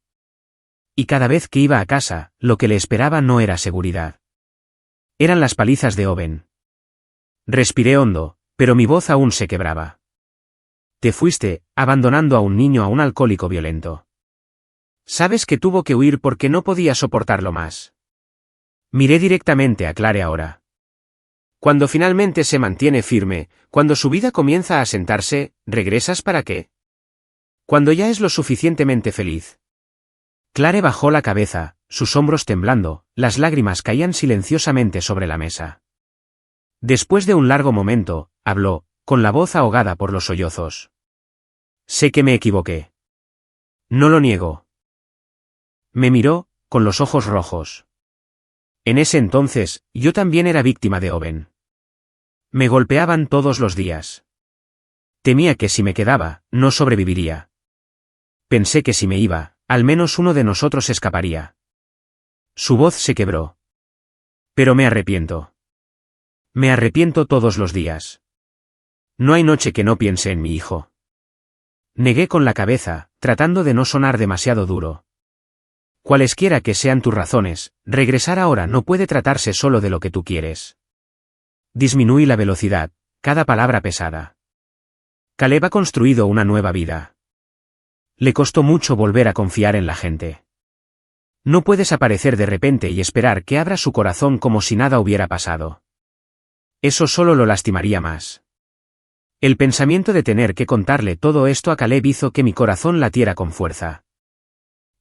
Y cada vez que iba a casa, lo que le esperaba no era seguridad. Eran las palizas de Owen. Respiré hondo, pero mi voz aún se quebraba. Te fuiste, abandonando a un niño a un alcohólico violento. Sabes que tuvo que huir porque no podía soportarlo más. Miré directamente a Clare ahora. Cuando finalmente se mantiene firme, cuando su vida comienza a asentarse, ¿regresas para qué? Cuando ya es lo suficientemente feliz. Clare bajó la cabeza, sus hombros temblando, las lágrimas caían silenciosamente sobre la mesa. Después de un largo momento, habló, con la voz ahogada por los sollozos. Sé que me equivoqué. No lo niego. Me miró, con los ojos rojos. En ese entonces, yo también era víctima de Owen. Me golpeaban todos los días. Temía que si me quedaba, no sobreviviría. Pensé que si me iba, al menos uno de nosotros escaparía. Su voz se quebró. Pero me arrepiento. Me arrepiento todos los días. No hay noche que no piense en mi hijo. Negué con la cabeza, tratando de no sonar demasiado duro. Cualesquiera que sean tus razones, regresar ahora no puede tratarse solo de lo que tú quieres. Disminuí la velocidad, cada palabra pesada. Caleb ha construido una nueva vida. Le costó mucho volver a confiar en la gente. No puedes aparecer de repente y esperar que abra su corazón como si nada hubiera pasado. Eso solo lo lastimaría más. El pensamiento de tener que contarle todo esto a Caleb hizo que mi corazón latiera con fuerza.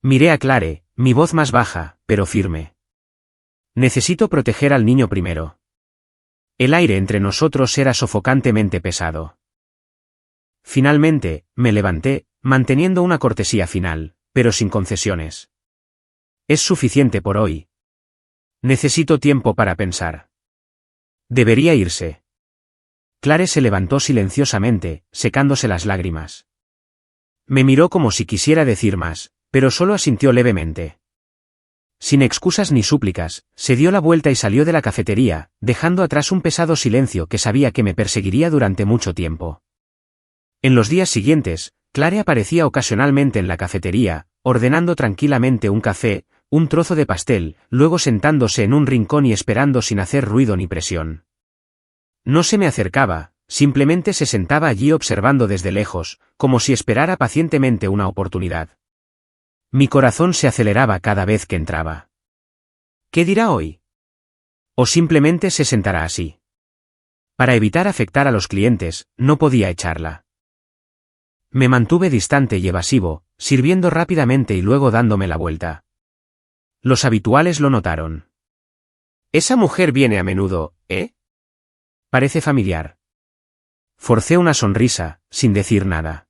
Miré a Clare, mi voz más baja, pero firme. Necesito proteger al niño primero. El aire entre nosotros era sofocantemente pesado. Finalmente, me levanté, manteniendo una cortesía final, pero sin concesiones. Es suficiente por hoy. Necesito tiempo para pensar. Debería irse. Clare se levantó silenciosamente, secándose las lágrimas. Me miró como si quisiera decir más, pero solo asintió levemente. Sin excusas ni súplicas, se dio la vuelta y salió de la cafetería, dejando atrás un pesado silencio que sabía que me perseguiría durante mucho tiempo. En los días siguientes, Clare aparecía ocasionalmente en la cafetería, ordenando tranquilamente un café, un trozo de pastel, luego sentándose en un rincón y esperando sin hacer ruido ni presión. No se me acercaba, simplemente se sentaba allí observando desde lejos, como si esperara pacientemente una oportunidad. Mi corazón se aceleraba cada vez que entraba. ¿Qué dirá hoy? ¿O simplemente se sentará así? Para evitar afectar a los clientes, no podía echarla. Me mantuve distante y evasivo, sirviendo rápidamente y luego dándome la vuelta. Los habituales lo notaron. Esa mujer viene a menudo, ¿eh? Parece familiar. Forcé una sonrisa, sin decir nada.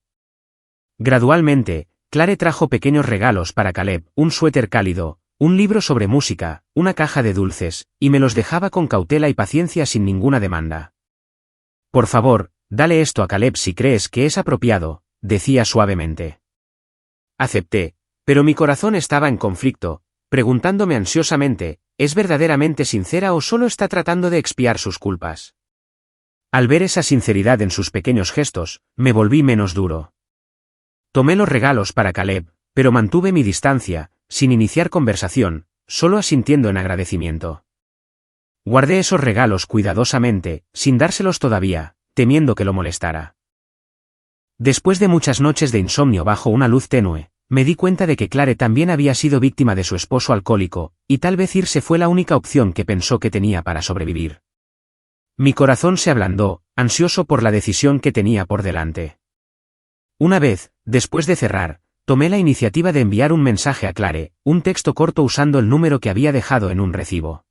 Gradualmente, Clare trajo pequeños regalos para Caleb, un suéter cálido, un libro sobre música, una caja de dulces, y me los dejaba con cautela y paciencia sin ninguna demanda. Por favor, dale esto a Caleb si crees que es apropiado, decía suavemente. Acepté, pero mi corazón estaba en conflicto, preguntándome ansiosamente, ¿es verdaderamente sincera o solo está tratando de expiar sus culpas? Al ver esa sinceridad en sus pequeños gestos, me volví menos duro. Tomé los regalos para Caleb, pero mantuve mi distancia, sin iniciar conversación, solo asintiendo en agradecimiento. Guardé esos regalos cuidadosamente, sin dárselos todavía, temiendo que lo molestara. Después de muchas noches de insomnio bajo una luz tenue, me di cuenta de que Clare también había sido víctima de su esposo alcohólico, y tal vez irse fue la única opción que pensó que tenía para sobrevivir. Mi corazón se ablandó, ansioso por la decisión que tenía por delante. Una vez, después de cerrar, tomé la iniciativa de enviar un mensaje a Clare, un texto corto usando el número que había dejado en un recibo.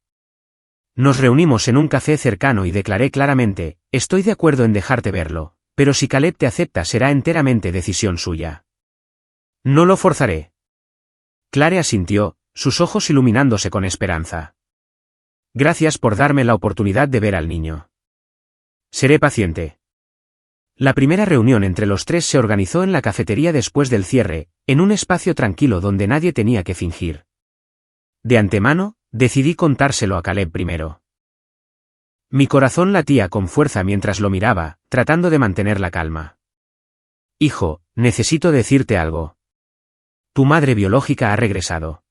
Nos reunimos en un café cercano y declaré claramente, estoy de acuerdo en dejarte verlo, pero si Caleb te acepta será enteramente decisión suya. No lo forzaré. Clare asintió, sus ojos iluminándose con esperanza. Gracias por darme la oportunidad de ver al niño. Seré paciente. La primera reunión entre los tres se organizó en la cafetería después del cierre, en un espacio tranquilo donde nadie tenía que fingir. De antemano, decidí contárselo a Caleb primero. Mi corazón latía con fuerza mientras lo miraba, tratando de mantener la calma. Hijo, necesito decirte algo. Tu madre biológica ha regresado.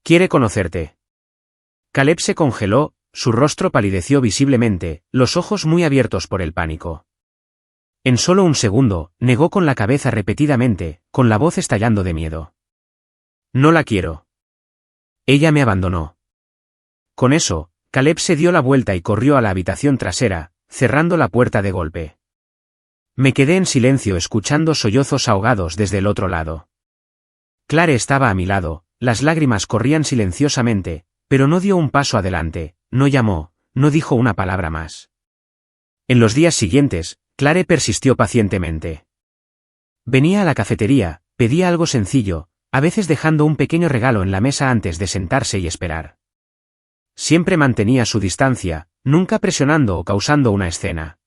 Quiere conocerte. Caleb se congeló, su rostro palideció visiblemente, los ojos muy abiertos por el pánico. En solo un segundo, negó con la cabeza repetidamente, con la voz estallando de miedo. No la quiero. Ella me abandonó. Con eso, Caleb se dio la vuelta y corrió a la habitación trasera, cerrando la puerta de golpe. Me quedé en silencio escuchando sollozos ahogados desde el otro lado. Clare estaba a mi lado, las lágrimas corrían silenciosamente, pero no dio un paso adelante, no llamó, no dijo una palabra más. En los días siguientes, Clare persistió pacientemente. Venía a la cafetería, pedía algo sencillo, a veces dejando un pequeño regalo en la mesa antes de sentarse y esperar. Siempre mantenía su distancia, nunca presionando o causando una escena.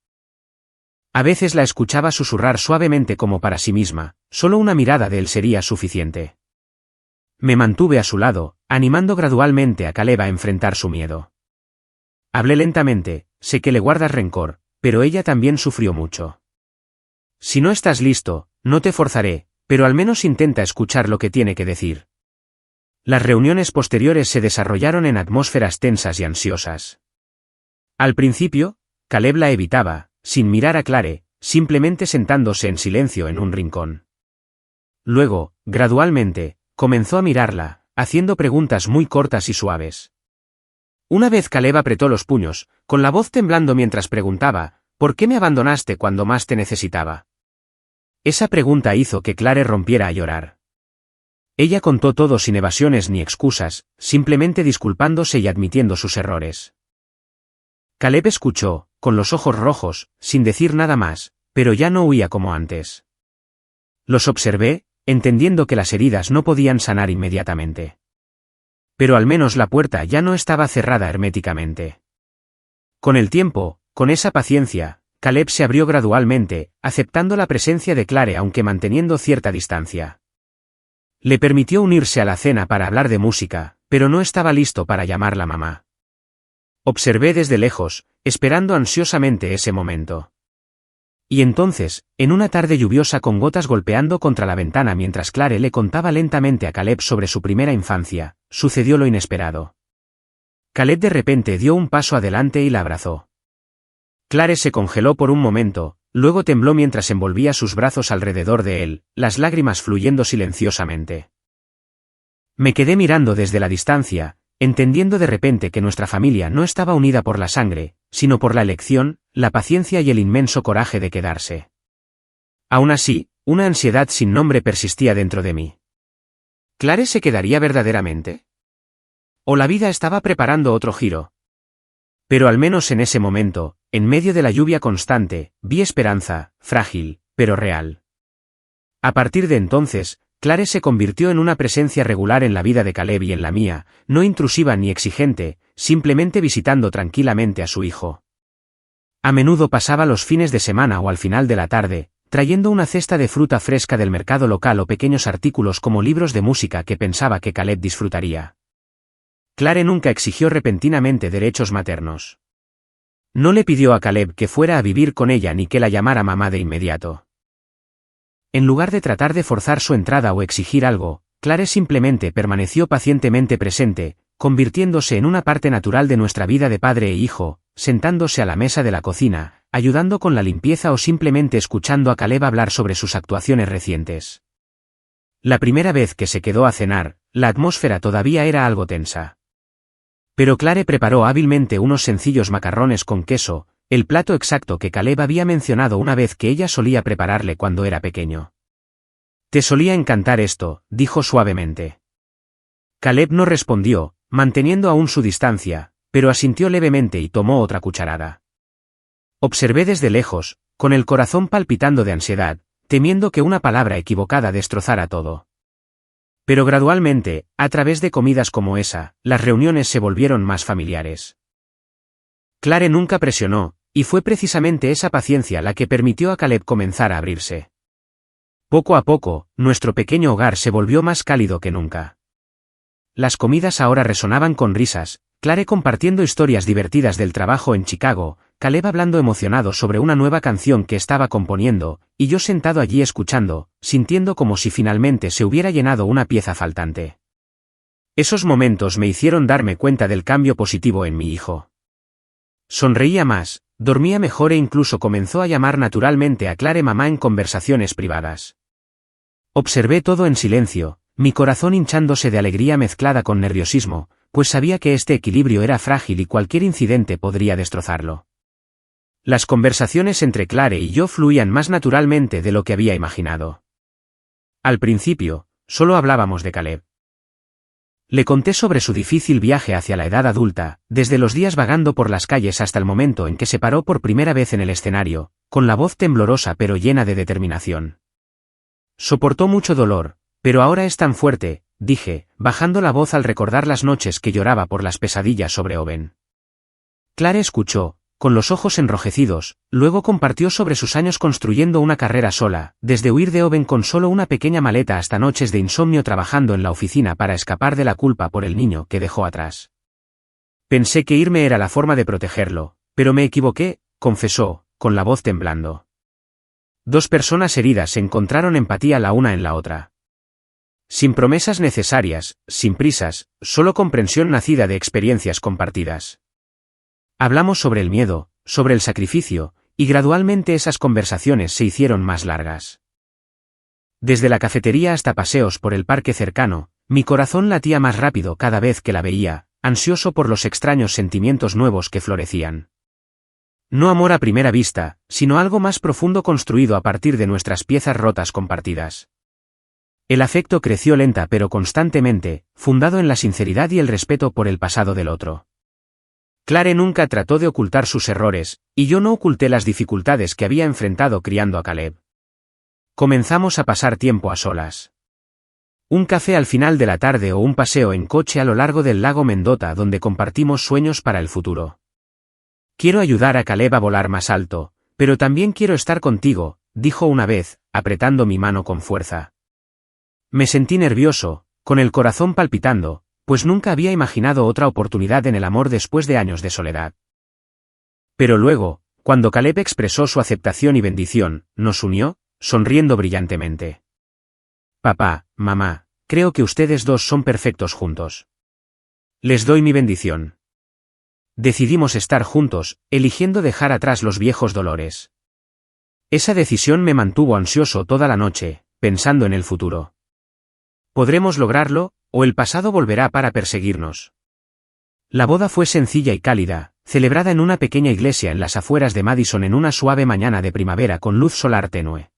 A veces la escuchaba susurrar suavemente como para sí misma, solo una mirada de él sería suficiente. Me mantuve a su lado, animando gradualmente a Caleb a enfrentar su miedo. Hablé lentamente, sé que le guardas rencor, pero ella también sufrió mucho. Si no estás listo, no te forzaré, pero al menos intenta escuchar lo que tiene que decir. Las reuniones posteriores se desarrollaron en atmósferas tensas y ansiosas. Al principio, Caleb la evitaba, sin mirar a Clare, simplemente sentándose en silencio en un rincón. Luego, gradualmente, comenzó a mirarla, haciendo preguntas muy cortas y suaves. Una vez Caleb apretó los puños, con la voz temblando mientras preguntaba, ¿por qué me abandonaste cuando más te necesitaba? Esa pregunta hizo que Clare rompiera a llorar. Ella contó todo sin evasiones ni excusas, simplemente disculpándose y admitiendo sus errores. Caleb escuchó, con los ojos rojos, sin decir nada más, pero ya no huía como antes. Los observé, entendiendo que las heridas no podían sanar inmediatamente. Pero al menos la puerta ya no estaba cerrada herméticamente. Con el tiempo, con esa paciencia, Caleb se abrió gradualmente, aceptando la presencia de Clare aunque manteniendo cierta distancia. Le permitió unirse a la cena para hablar de música, pero no estaba listo para llamarla mamá. Observé desde lejos, esperando ansiosamente ese momento. Y entonces, en una tarde lluviosa con gotas golpeando contra la ventana mientras Clare le contaba lentamente a Caleb sobre su primera infancia, sucedió lo inesperado. Caleb de repente dio un paso adelante y la abrazó. Clare se congeló por un momento, luego tembló mientras envolvía sus brazos alrededor de él, las lágrimas fluyendo silenciosamente. Me quedé mirando desde la distancia, entendiendo de repente que nuestra familia no estaba unida por la sangre, sino por la elección, la paciencia y el inmenso coraje de quedarse. Aún así, una ansiedad sin nombre persistía dentro de mí. ¿Clare se quedaría verdaderamente? ¿O la vida estaba preparando otro giro? Pero al menos en ese momento, en medio de la lluvia constante, vi esperanza, frágil, pero real. A partir de entonces, Clare se convirtió en una presencia regular en la vida de Caleb y en la mía, no intrusiva ni exigente, simplemente visitando tranquilamente a su hijo. A menudo pasaba los fines de semana o al final de la tarde, trayendo una cesta de fruta fresca del mercado local o pequeños artículos como libros de música que pensaba que Caleb disfrutaría. Clare nunca exigió repentinamente derechos maternos. No le pidió a Caleb que fuera a vivir con ella ni que la llamara mamá de inmediato. En lugar de tratar de forzar su entrada o exigir algo, Clare simplemente permaneció pacientemente presente, convirtiéndose en una parte natural de nuestra vida de padre e hijo, sentándose a la mesa de la cocina, ayudando con la limpieza o simplemente escuchando a Caleb hablar sobre sus actuaciones recientes. La primera vez que se quedó a cenar, la atmósfera todavía era algo tensa. Pero Clare preparó hábilmente unos sencillos macarrones con queso, el plato exacto que Caleb había mencionado una vez que ella solía prepararle cuando era pequeño. «Te solía encantar esto», dijo suavemente. Caleb no respondió, manteniendo aún su distancia, pero asintió levemente y tomó otra cucharada. Observé desde lejos, con el corazón palpitando de ansiedad, temiendo que una palabra equivocada destrozara todo. Pero gradualmente, a través de comidas como esa, las reuniones se volvieron más familiares. Clare nunca presionó, y fue precisamente esa paciencia la que permitió a Caleb comenzar a abrirse. Poco a poco, nuestro pequeño hogar se volvió más cálido que nunca. Las comidas ahora resonaban con risas, Clare compartiendo historias divertidas del trabajo en Chicago, Caleb hablando emocionado sobre una nueva canción que estaba componiendo, y yo sentado allí escuchando, sintiendo como si finalmente se hubiera llenado una pieza faltante. Esos momentos me hicieron darme cuenta del cambio positivo en mi hijo. Sonreía más, dormía mejor e incluso comenzó a llamar naturalmente a Clare mamá en conversaciones privadas. Observé todo en silencio, mi corazón hinchándose de alegría mezclada con nerviosismo, pues sabía que este equilibrio era frágil y cualquier incidente podría destrozarlo. Las conversaciones entre Clare y yo fluían más naturalmente de lo que había imaginado. Al principio, solo hablábamos de Caleb. Le conté sobre su difícil viaje hacia la edad adulta, desde los días vagando por las calles hasta el momento en que se paró por primera vez en el escenario, con la voz temblorosa pero llena de determinación. Soportó mucho dolor, pero ahora es tan fuerte, dije, bajando la voz al recordar las noches que lloraba por las pesadillas sobre Owen. Clare escuchó, con los ojos enrojecidos, luego compartió sobre sus años construyendo una carrera sola, desde huir de Owen con solo una pequeña maleta hasta noches de insomnio trabajando en la oficina para escapar de la culpa por el niño que dejó atrás. Pensé que irme era la forma de protegerlo, pero me equivoqué, confesó, con la voz temblando. Dos personas heridas encontraron empatía la una en la otra. Sin promesas necesarias, sin prisas, solo comprensión nacida de experiencias compartidas. Hablamos sobre el miedo, sobre el sacrificio, y gradualmente esas conversaciones se hicieron más largas. Desde la cafetería hasta paseos por el parque cercano, mi corazón latía más rápido cada vez que la veía, ansioso por los extraños sentimientos nuevos que florecían. No amor a primera vista, sino algo más profundo construido a partir de nuestras piezas rotas compartidas. El afecto creció lenta pero constantemente, fundado en la sinceridad y el respeto por el pasado del otro. Clare nunca trató de ocultar sus errores, y yo no oculté las dificultades que había enfrentado criando a Caleb. Comenzamos a pasar tiempo a solas. Un café al final de la tarde o un paseo en coche a lo largo del lago Mendota donde compartimos sueños para el futuro. Quiero ayudar a Caleb a volar más alto, pero también quiero estar contigo, dijo una vez, apretando mi mano con fuerza. Me sentí nervioso, con el corazón palpitando, pues nunca había imaginado otra oportunidad en el amor después de años de soledad. Pero luego, cuando Caleb expresó su aceptación y bendición, nos unió, sonriendo brillantemente. Papá, mamá, creo que ustedes dos son perfectos juntos. Les doy mi bendición. Decidimos estar juntos, eligiendo dejar atrás los viejos dolores. Esa decisión me mantuvo ansioso toda la noche, pensando en el futuro. ¿Podremos lograrlo, o el pasado volverá para perseguirnos? La boda fue sencilla y cálida, celebrada en una pequeña iglesia en las afueras de Madison en una suave mañana de primavera con luz solar tenue.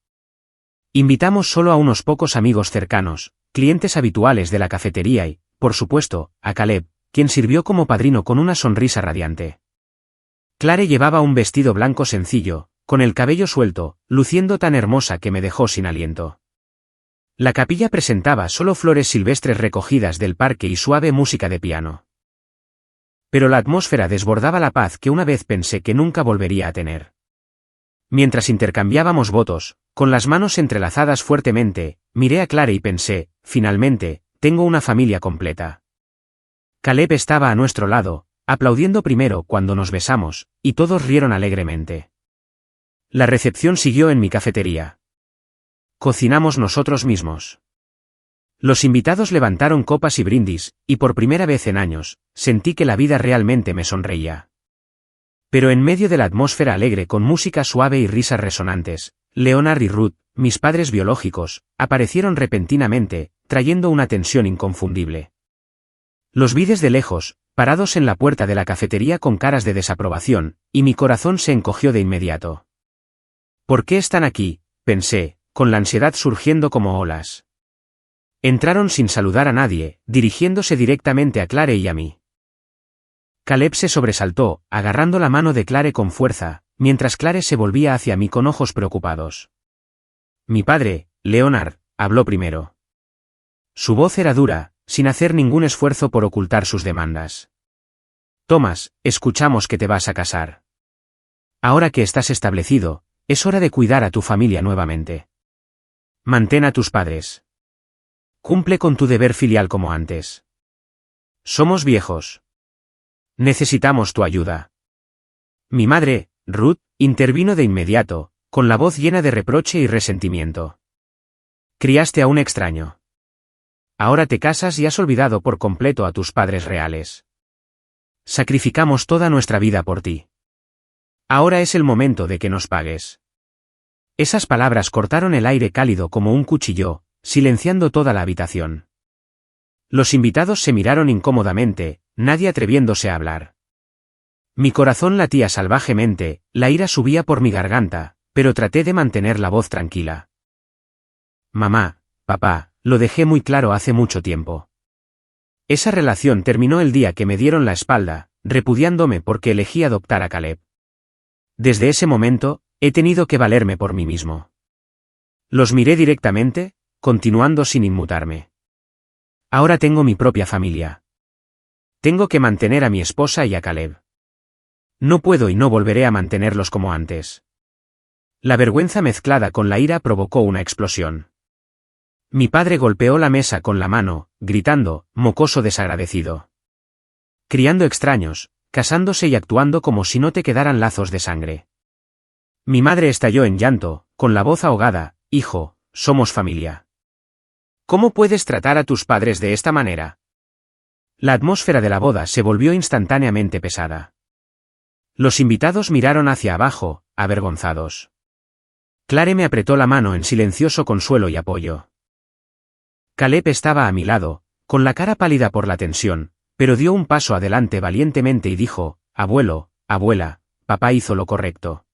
Invitamos solo a unos pocos amigos cercanos, clientes habituales de la cafetería y, por supuesto, a Caleb, quien sirvió como padrino con una sonrisa radiante. Clare llevaba un vestido blanco sencillo, con el cabello suelto, luciendo tan hermosa que me dejó sin aliento. La capilla presentaba solo flores silvestres recogidas del parque y suave música de piano. Pero la atmósfera desbordaba la paz que una vez pensé que nunca volvería a tener. Mientras intercambiábamos votos, con las manos entrelazadas fuertemente, miré a Clare y pensé, finalmente, tengo una familia completa. Caleb estaba a nuestro lado, aplaudiendo primero cuando nos besamos, y todos rieron alegremente. La recepción siguió en mi cafetería. Cocinamos nosotros mismos. Los invitados levantaron copas y brindis, y por primera vez en años, sentí que la vida realmente me sonreía. Pero en medio de la atmósfera alegre con música suave y risas resonantes, Leonard y Ruth, mis padres biológicos, aparecieron repentinamente, trayendo una tensión inconfundible. Los vi desde lejos, parados en la puerta de la cafetería con caras de desaprobación, y mi corazón se encogió de inmediato. ¿Por qué están aquí?, pensé, con la ansiedad surgiendo como olas. Entraron sin saludar a nadie, dirigiéndose directamente a Clare y a mí. Caleb se sobresaltó, agarrando la mano de Clare con fuerza, mientras Clare se volvía hacia mí con ojos preocupados. Mi padre, Leonard, habló primero. Su voz era dura, sin hacer ningún esfuerzo por ocultar sus demandas. Thomas, escuchamos que te vas a casar. Ahora que estás establecido, es hora de cuidar a tu familia nuevamente. Mantén a tus padres. Cumple con tu deber filial como antes. Somos viejos. Necesitamos tu ayuda. Mi madre, Ruth, intervino de inmediato, con la voz llena de reproche y resentimiento. Criaste a un extraño. Ahora te casas y has olvidado por completo a tus padres reales. Sacrificamos toda nuestra vida por ti. Ahora es el momento de que nos pagues. Esas palabras cortaron el aire cálido como un cuchillo, silenciando toda la habitación. Los invitados se miraron incómodamente, nadie atreviéndose a hablar. Mi corazón latía salvajemente, la ira subía por mi garganta, pero traté de mantener la voz tranquila. Mamá, papá, lo dejé muy claro hace mucho tiempo. Esa relación terminó el día que me dieron la espalda, repudiándome porque elegí adoptar a Caleb. Desde ese momento, he tenido que valerme por mí mismo. Los miré directamente, continuando sin inmutarme. Ahora tengo mi propia familia. Tengo que mantener a mi esposa y a Caleb. No puedo y no volveré a mantenerlos como antes. La vergüenza mezclada con la ira provocó una explosión. Mi padre golpeó la mesa con la mano, gritando, mocoso desagradecido. Criando extraños, casándose y actuando como si no te quedaran lazos de sangre. Mi madre estalló en llanto, con la voz ahogada, hijo, somos familia. ¿Cómo puedes tratar a tus padres de esta manera? La atmósfera de la boda se volvió instantáneamente pesada. Los invitados miraron hacia abajo, avergonzados. Clare me apretó la mano en silencioso consuelo y apoyo. Caleb estaba a mi lado, con la cara pálida por la tensión, pero dio un paso adelante valientemente y dijo, abuelo, abuela, papá hizo lo correcto.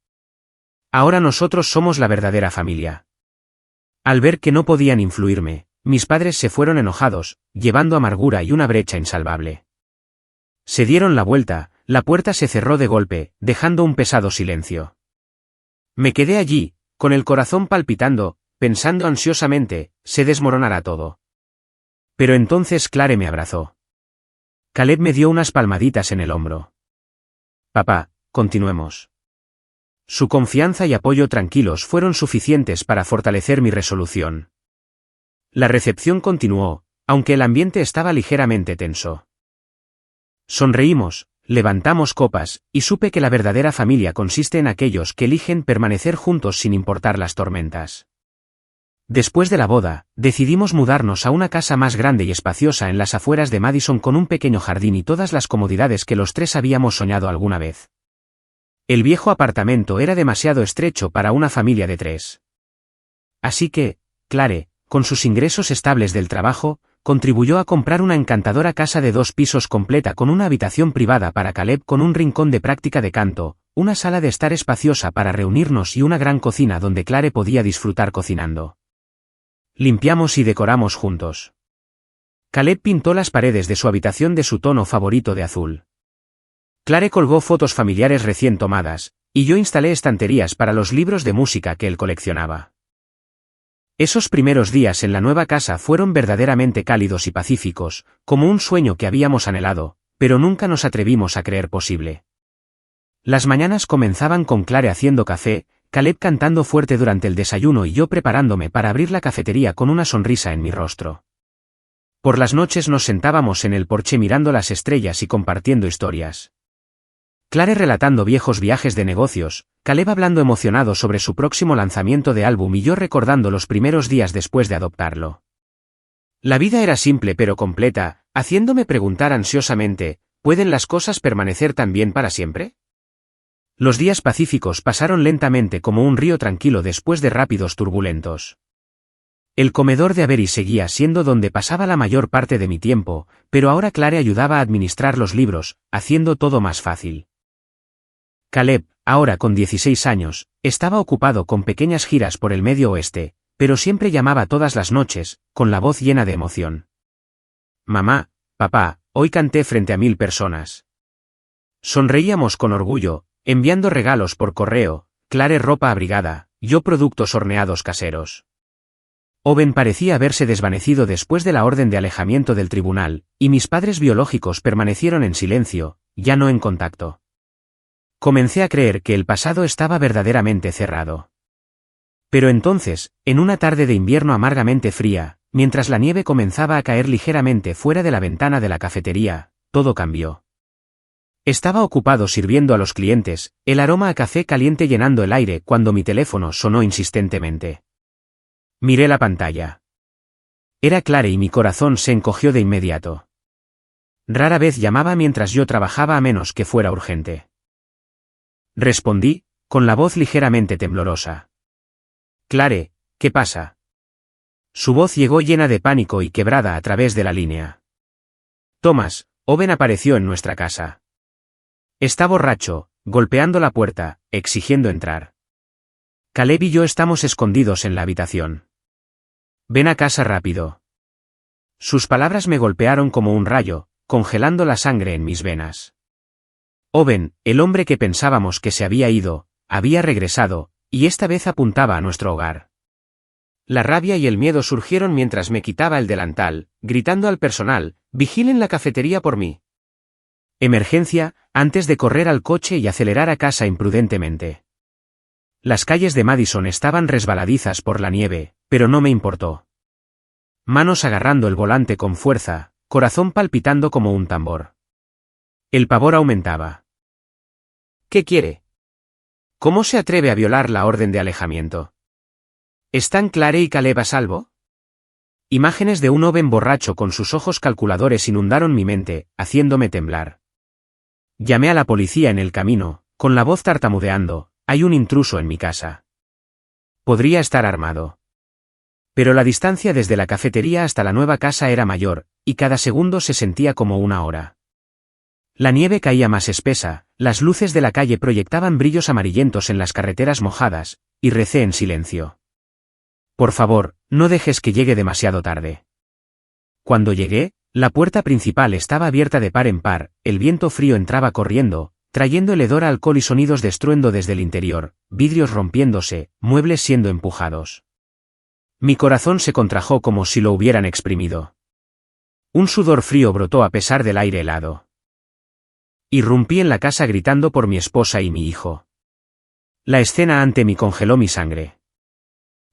Ahora nosotros somos la verdadera familia. Al ver que no podían influirme, mis padres se fueron enojados, llevando amargura y una brecha insalvable. Se dieron la vuelta, la puerta se cerró de golpe, dejando un pesado silencio. Me quedé allí, con el corazón palpitando, pensando ansiosamente, se desmoronará todo. Pero entonces Clare me abrazó. Caleb me dio unas palmaditas en el hombro. Papá, continuemos. Su confianza y apoyo tranquilos fueron suficientes para fortalecer mi resolución. La recepción continuó, aunque el ambiente estaba ligeramente tenso. Sonreímos, levantamos copas, y supe que la verdadera familia consiste en aquellos que eligen permanecer juntos sin importar las tormentas. Después de la boda, decidimos mudarnos a una casa más grande y espaciosa en las afueras de Madison con un pequeño jardín y todas las comodidades que los tres habíamos soñado alguna vez. El viejo apartamento era demasiado estrecho para una familia de 3. Así que, Clare, con sus ingresos estables del trabajo, contribuyó a comprar una encantadora casa de 2 pisos completa con una habitación privada para Caleb con un rincón de práctica de canto, una sala de estar espaciosa para reunirnos y una gran cocina donde Clare podía disfrutar cocinando. Limpiamos y decoramos juntos. Caleb pintó las paredes de su habitación de su tono favorito de azul. Clare colgó fotos familiares recién tomadas, y yo instalé estanterías para los libros de música que él coleccionaba. Esos primeros días en la nueva casa fueron verdaderamente cálidos y pacíficos, como un sueño que habíamos anhelado, pero nunca nos atrevimos a creer posible. Las mañanas comenzaban con Clare haciendo café, Caleb cantando fuerte durante el desayuno y yo preparándome para abrir la cafetería con una sonrisa en mi rostro. Por las noches nos sentábamos en el porche mirando las estrellas y compartiendo historias. Clare relatando viejos viajes de negocios, Caleb hablando emocionado sobre su próximo lanzamiento de álbum y yo recordando los primeros días después de adoptarlo. La vida era simple pero completa, haciéndome preguntar ansiosamente, ¿pueden las cosas permanecer tan bien para siempre? Los días pacíficos pasaron lentamente como un río tranquilo después de rápidos turbulentos. El comedor de Avery seguía siendo donde pasaba la mayor parte de mi tiempo, pero ahora Clare ayudaba a administrar los libros, haciendo todo más fácil. Caleb, ahora con 16 años, estaba ocupado con pequeñas giras por el Medio Oeste, pero siempre llamaba todas las noches, con la voz llena de emoción. Mamá, papá, hoy canté frente a 1000 personas. Sonreíamos con orgullo, enviando regalos por correo, Clare ropa abrigada, yo productos horneados caseros. Owen parecía haberse desvanecido después de la orden de alejamiento del tribunal, y mis padres biológicos permanecieron en silencio, ya no en contacto. Comencé a creer que el pasado estaba verdaderamente cerrado. Pero entonces, en una tarde de invierno amargamente fría, mientras la nieve comenzaba a caer ligeramente fuera de la ventana de la cafetería, todo cambió. Estaba ocupado sirviendo a los clientes, el aroma a café caliente llenando el aire cuando mi teléfono sonó insistentemente. Miré la pantalla. Era Clare y mi corazón se encogió de inmediato. Rara vez llamaba mientras yo trabajaba a menos que fuera urgente. Respondí, con la voz ligeramente temblorosa. Clare, ¿qué pasa? Su voz llegó llena de pánico y quebrada a través de la línea. Thomas, Owen apareció en nuestra casa. Está borracho, golpeando la puerta, exigiendo entrar. Caleb y yo estamos escondidos en la habitación. Ven a casa rápido. Sus palabras me golpearon como un rayo, congelando la sangre en mis venas. Owen, el hombre que pensábamos que se había ido, había regresado, y esta vez apuntaba a nuestro hogar. La rabia y el miedo surgieron mientras me quitaba el delantal, gritando al personal, vigilen la cafetería por mí. Emergencia, antes de correr al coche y acelerar a casa imprudentemente. Las calles de Madison estaban resbaladizas por la nieve, pero no me importó. Manos agarrando el volante con fuerza, corazón palpitando como un tambor. El pavor aumentaba. ¿Qué quiere? ¿Cómo se atreve a violar la orden de alejamiento? ¿Están Clare y Caleb a salvo? Imágenes de un Owen borracho con sus ojos calculadores inundaron mi mente, haciéndome temblar. Llamé a la policía en el camino, con la voz tartamudeando, hay un intruso en mi casa. Podría estar armado. Pero la distancia desde la cafetería hasta la nueva casa era mayor, y cada segundo se sentía como una hora. La nieve caía más espesa, las luces de la calle proyectaban brillos amarillentos en las carreteras mojadas, y recé en silencio. Por favor, no dejes que llegue demasiado tarde. Cuando llegué, la puerta principal estaba abierta de par en par, el viento frío entraba corriendo, trayendo el hedor a alcohol y sonidos de estruendo desde el interior, vidrios rompiéndose, muebles siendo empujados. Mi corazón se contrajo como si lo hubieran exprimido. Un sudor frío brotó a pesar del aire helado. Irrumpí en la casa gritando por mi esposa y mi hijo. La escena ante mí congeló mi sangre.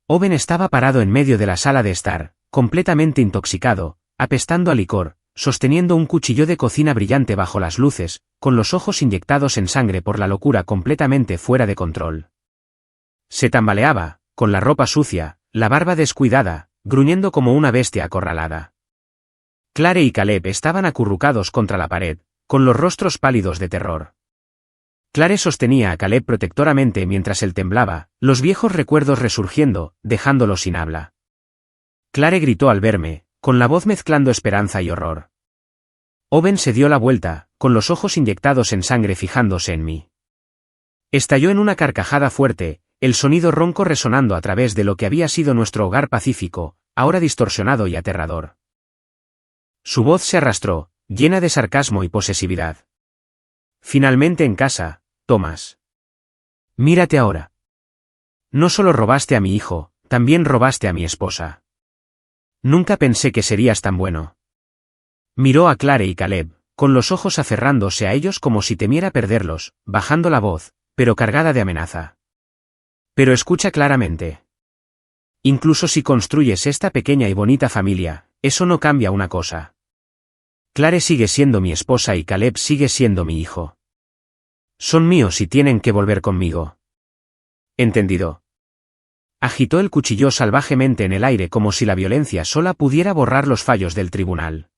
Owen estaba parado en medio de la sala de estar, completamente intoxicado, apestando a licor, sosteniendo un cuchillo de cocina brillante bajo las luces, con los ojos inyectados en sangre por la locura completamente fuera de control. Se tambaleaba, con la ropa sucia, la barba descuidada, gruñendo como una bestia acorralada. Clare y Caleb estaban acurrucados contra la pared, con los rostros pálidos de terror. Clare sostenía a Caleb protectoramente mientras él temblaba, los viejos recuerdos resurgiendo, dejándolo sin habla. Clare gritó al verme, con la voz mezclando esperanza y horror. Owen se dio la vuelta, con los ojos inyectados en sangre fijándose en mí. Estalló en una carcajada fuerte, el sonido ronco resonando a través de lo que había sido nuestro hogar pacífico, ahora distorsionado y aterrador. Su voz se arrastró, llena de sarcasmo y posesividad. Finalmente en casa, Thomas. Mírate ahora. No solo robaste a mi hijo, también robaste a mi esposa. Nunca pensé que serías tan bueno. Miró a Clare y Caleb, con los ojos aferrándose a ellos como si temiera perderlos, bajando la voz, pero cargada de amenaza. Pero escucha claramente. Incluso si construyes esta pequeña y bonita familia, eso no cambia una cosa. Clare sigue siendo mi esposa y Caleb sigue siendo mi hijo. Son míos y tienen que volver conmigo. ¿Entendido? Agitó el cuchillo salvajemente en el aire como si la violencia sola pudiera borrar los fallos del tribunal.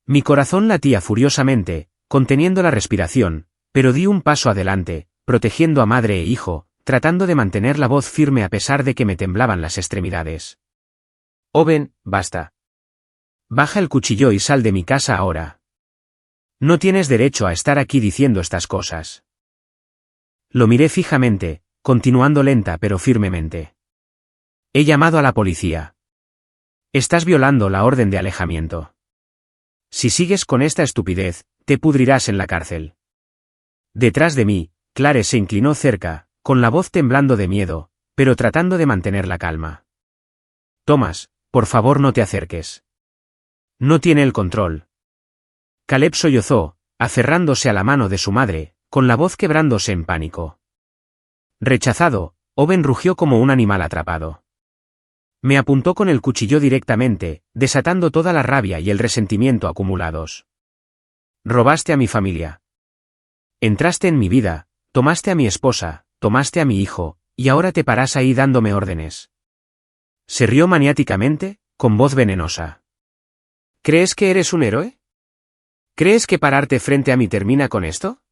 Mi corazón latía furiosamente, conteniendo la respiración, pero di un paso adelante, protegiendo a madre e hijo, tratando de mantener la voz firme a pesar de que me temblaban las extremidades. Owen, basta. Baja el cuchillo y sal de mi casa ahora. No tienes derecho a estar aquí diciendo estas cosas. Lo miré fijamente, continuando lenta pero firmemente. He llamado a la policía. Estás violando la orden de alejamiento. Si sigues con esta estupidez, te pudrirás en la cárcel. Detrás de mí, Clare se inclinó cerca, con la voz temblando de miedo, pero tratando de mantener la calma. Thomas, por favor no te acerques. No tiene el control. Caleb sollozó, aferrándose a la mano de su madre, con la voz quebrándose en pánico. Rechazado, Owen rugió como un animal atrapado. Me apuntó con el cuchillo directamente, desatando toda la rabia y el resentimiento acumulados. Robaste a mi familia. Entraste en mi vida, tomaste a mi esposa, tomaste a mi hijo, y ahora te paras ahí dándome órdenes. Se rió maniáticamente, con voz venenosa. ¿Crees que eres un héroe? ¿Crees que pararte frente a mí termina con esto?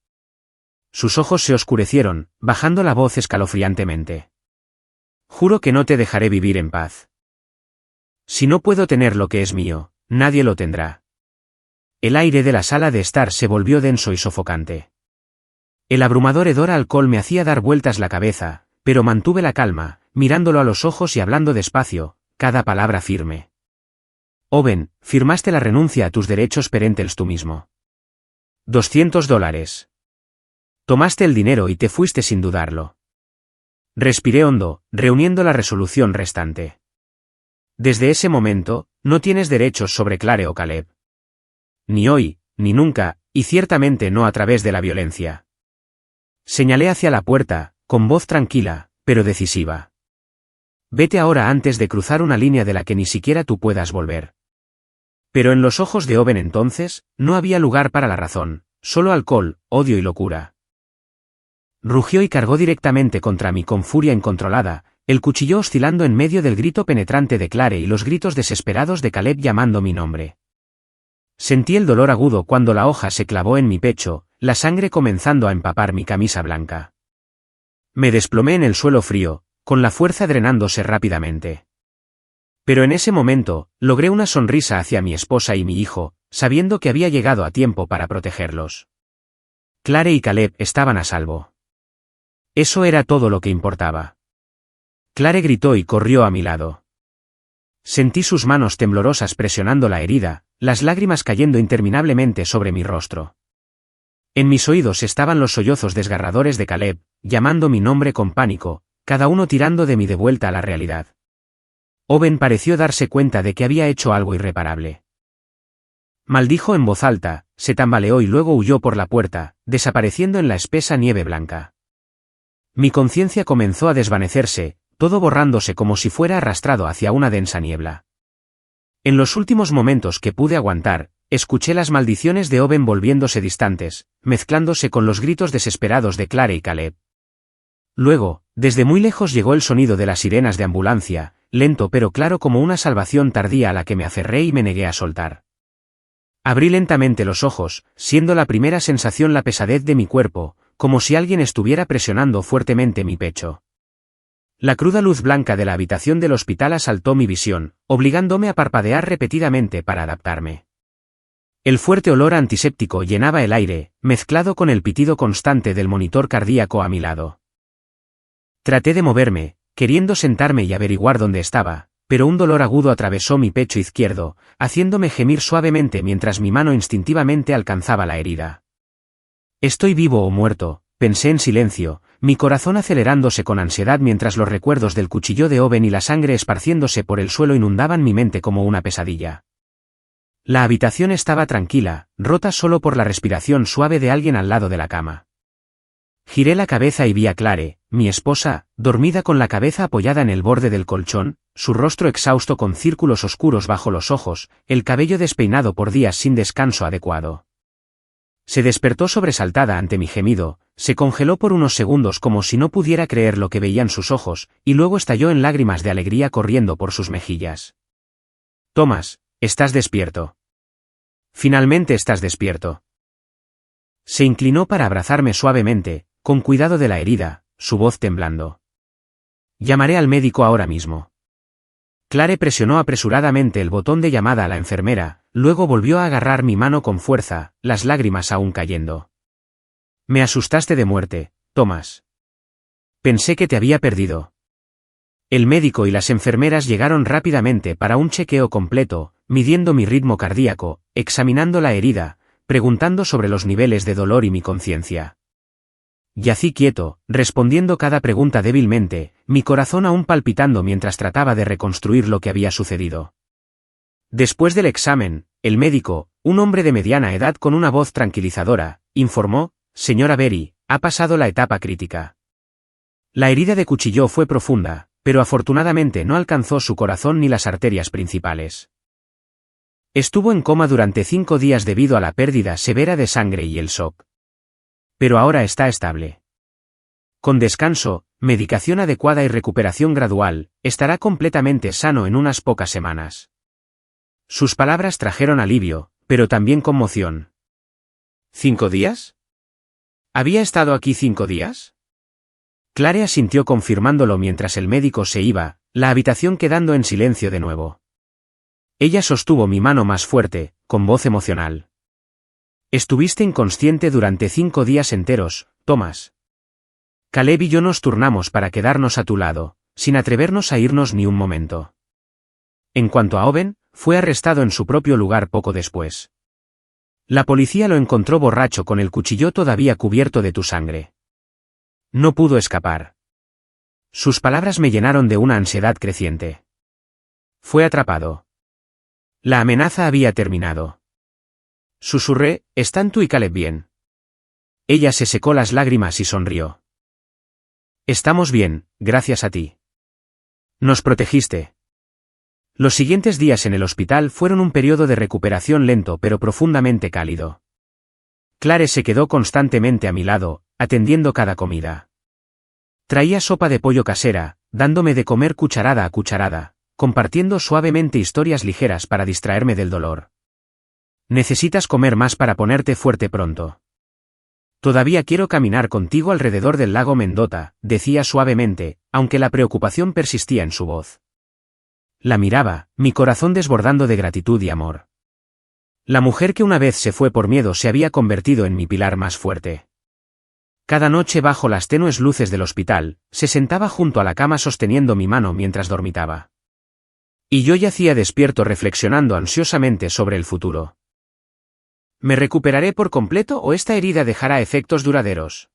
Sus ojos se oscurecieron, bajando la voz escalofriantemente. Juro que no te dejaré vivir en paz. Si no puedo tener lo que es mío, nadie lo tendrá. El aire de la sala de estar se volvió denso y sofocante. El abrumador hedor a alcohol me hacía dar vueltas la cabeza, pero mantuve la calma, mirándolo a los ojos y hablando despacio, cada palabra firme. Owen, firmaste la renuncia a tus derechos parentales tú mismo. $200. Tomaste el dinero y te fuiste sin dudarlo. Respiré hondo, reuniendo la resolución restante. Desde ese momento, no tienes derechos sobre Clare o Caleb. Ni hoy, ni nunca, y ciertamente no a través de la violencia. Señalé hacia la puerta, con voz tranquila, pero decisiva. Vete ahora antes de cruzar una línea de la que ni siquiera tú puedas volver. Pero en los ojos de Owen entonces, no había lugar para la razón, solo alcohol, odio y locura. Rugió y cargó directamente contra mí con furia incontrolada, el cuchillo oscilando en medio del grito penetrante de Clare y los gritos desesperados de Caleb llamando mi nombre. Sentí el dolor agudo cuando la hoja se clavó en mi pecho, la sangre comenzando a empapar mi camisa blanca. Me desplomé en el suelo frío, con la fuerza drenándose rápidamente. Pero en ese momento, logré una sonrisa hacia mi esposa y mi hijo, sabiendo que había llegado a tiempo para protegerlos. Clare y Caleb estaban a salvo. Eso era todo lo que importaba. Clare gritó y corrió a mi lado. Sentí sus manos temblorosas presionando la herida, las lágrimas cayendo interminablemente sobre mi rostro. En mis oídos estaban los sollozos desgarradores de Caleb, llamando mi nombre con pánico, cada uno tirando de mí de vuelta a la realidad. Owen pareció darse cuenta de que había hecho algo irreparable. Maldijo en voz alta, se tambaleó y luego huyó por la puerta, desapareciendo en la espesa nieve blanca. Mi conciencia comenzó a desvanecerse, todo borrándose como si fuera arrastrado hacia una densa niebla. En los últimos momentos que pude aguantar, escuché las maldiciones de Owen volviéndose distantes, mezclándose con los gritos desesperados de Clare y Caleb. Luego, desde muy lejos llegó el sonido de las sirenas de ambulancia, lento pero claro como una salvación tardía a la que me aferré y me negué a soltar. Abrí lentamente los ojos, siendo la primera sensación la pesadez de mi cuerpo, como si alguien estuviera presionando fuertemente mi pecho. La cruda luz blanca de la habitación del hospital asaltó mi visión, obligándome a parpadear repetidamente para adaptarme. El fuerte olor antiséptico llenaba el aire, mezclado con el pitido constante del monitor cardíaco a mi lado. Traté de moverme, queriendo sentarme y averiguar dónde estaba, pero un dolor agudo atravesó mi pecho izquierdo, haciéndome gemir suavemente mientras mi mano instintivamente alcanzaba la herida. ¿Estoy vivo o muerto?, pensé en silencio, mi corazón acelerándose con ansiedad mientras los recuerdos del cuchillo de Owen y la sangre esparciéndose por el suelo inundaban mi mente como una pesadilla. La habitación estaba tranquila, rota solo por la respiración suave de alguien al lado de la cama. Giré la cabeza y vi a Clare, mi esposa, dormida con la cabeza apoyada en el borde del colchón, su rostro exhausto con círculos oscuros bajo los ojos, el cabello despeinado por días sin descanso adecuado. Se despertó sobresaltada ante mi gemido, se congeló por unos segundos como si no pudiera creer lo que veían sus ojos, y luego estalló en lágrimas de alegría corriendo por sus mejillas. «Thomas, estás despierto. Finalmente estás despierto». Se inclinó para abrazarme suavemente, con cuidado de la herida, su voz temblando. «Llamaré al médico ahora mismo». Clare presionó apresuradamente el botón de llamada a la enfermera, luego volvió a agarrar mi mano con fuerza, las lágrimas aún cayendo. «Me asustaste de muerte, Thomas. Pensé que te había perdido». El médico y las enfermeras llegaron rápidamente para un chequeo completo, midiendo mi ritmo cardíaco, examinando la herida, preguntando sobre los niveles de dolor y mi conciencia. Yací quieto, respondiendo cada pregunta débilmente, mi corazón aún palpitando mientras trataba de reconstruir lo que había sucedido. Después del examen, el médico, un hombre de mediana edad con una voz tranquilizadora, informó: «Señora Berry, ha pasado la etapa crítica. La herida de cuchillo fue profunda, pero afortunadamente no alcanzó su corazón ni las arterias principales. Estuvo en coma durante 5 días debido a la pérdida severa de sangre y el shock. Pero ahora está estable. Con descanso, medicación adecuada y recuperación gradual, estará completamente sano en unas pocas semanas». Sus palabras trajeron alivio, pero también conmoción. «¿5 días? ¿Había estado aquí 5 días?» Clare asintió confirmándolo mientras el médico se iba, la habitación quedando en silencio de nuevo. Ella sostuvo mi mano más fuerte, con voz emocional. «Estuviste inconsciente durante 5 días enteros, Thomas. Caleb y yo nos turnamos para quedarnos a tu lado, sin atrevernos a irnos ni un momento. En cuanto a Owen, fue arrestado en su propio lugar poco después. La policía lo encontró borracho con el cuchillo todavía cubierto de tu sangre. No pudo escapar». Sus palabras me llenaron de una ansiedad creciente. Fue atrapado. La amenaza había terminado. Susurré: «¿Están tú y Caleb bien?» Ella se secó las lágrimas y sonrió. «Estamos bien, gracias a ti. Nos protegiste». Los siguientes días en el hospital fueron un periodo de recuperación lento pero profundamente cálido. Clare se quedó constantemente a mi lado, atendiendo cada comida. Traía sopa de pollo casera, dándome de comer cucharada a cucharada, compartiendo suavemente historias ligeras para distraerme del dolor. «Necesitas comer más para ponerte fuerte pronto. Todavía quiero caminar contigo alrededor del lago Mendota», decía suavemente, aunque la preocupación persistía en su voz. La miraba, mi corazón desbordando de gratitud y amor. La mujer que una vez se fue por miedo se había convertido en mi pilar más fuerte. Cada noche bajo las tenues luces del hospital, se sentaba junto a la cama sosteniendo mi mano mientras dormitaba. Y yo yacía despierto reflexionando ansiosamente sobre el futuro. ¿Me recuperaré por completo o esta herida dejará efectos duraderos?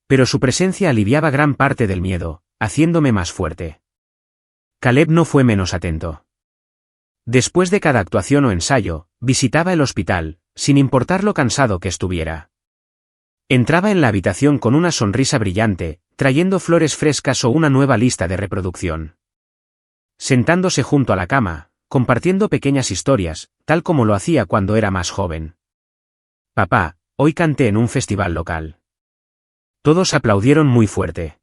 Pero su presencia aliviaba gran parte del miedo, haciéndome más fuerte. Caleb no fue menos atento. Después de cada actuación o ensayo, visitaba el hospital, sin importar lo cansado que estuviera. Entraba en la habitación con una sonrisa brillante, trayendo flores frescas o una nueva lista de reproducción. Sentándose junto a la cama, compartiendo pequeñas historias, tal como lo hacía cuando era más joven. Papá, hoy canté en un festival local. Todos aplaudieron muy fuerte.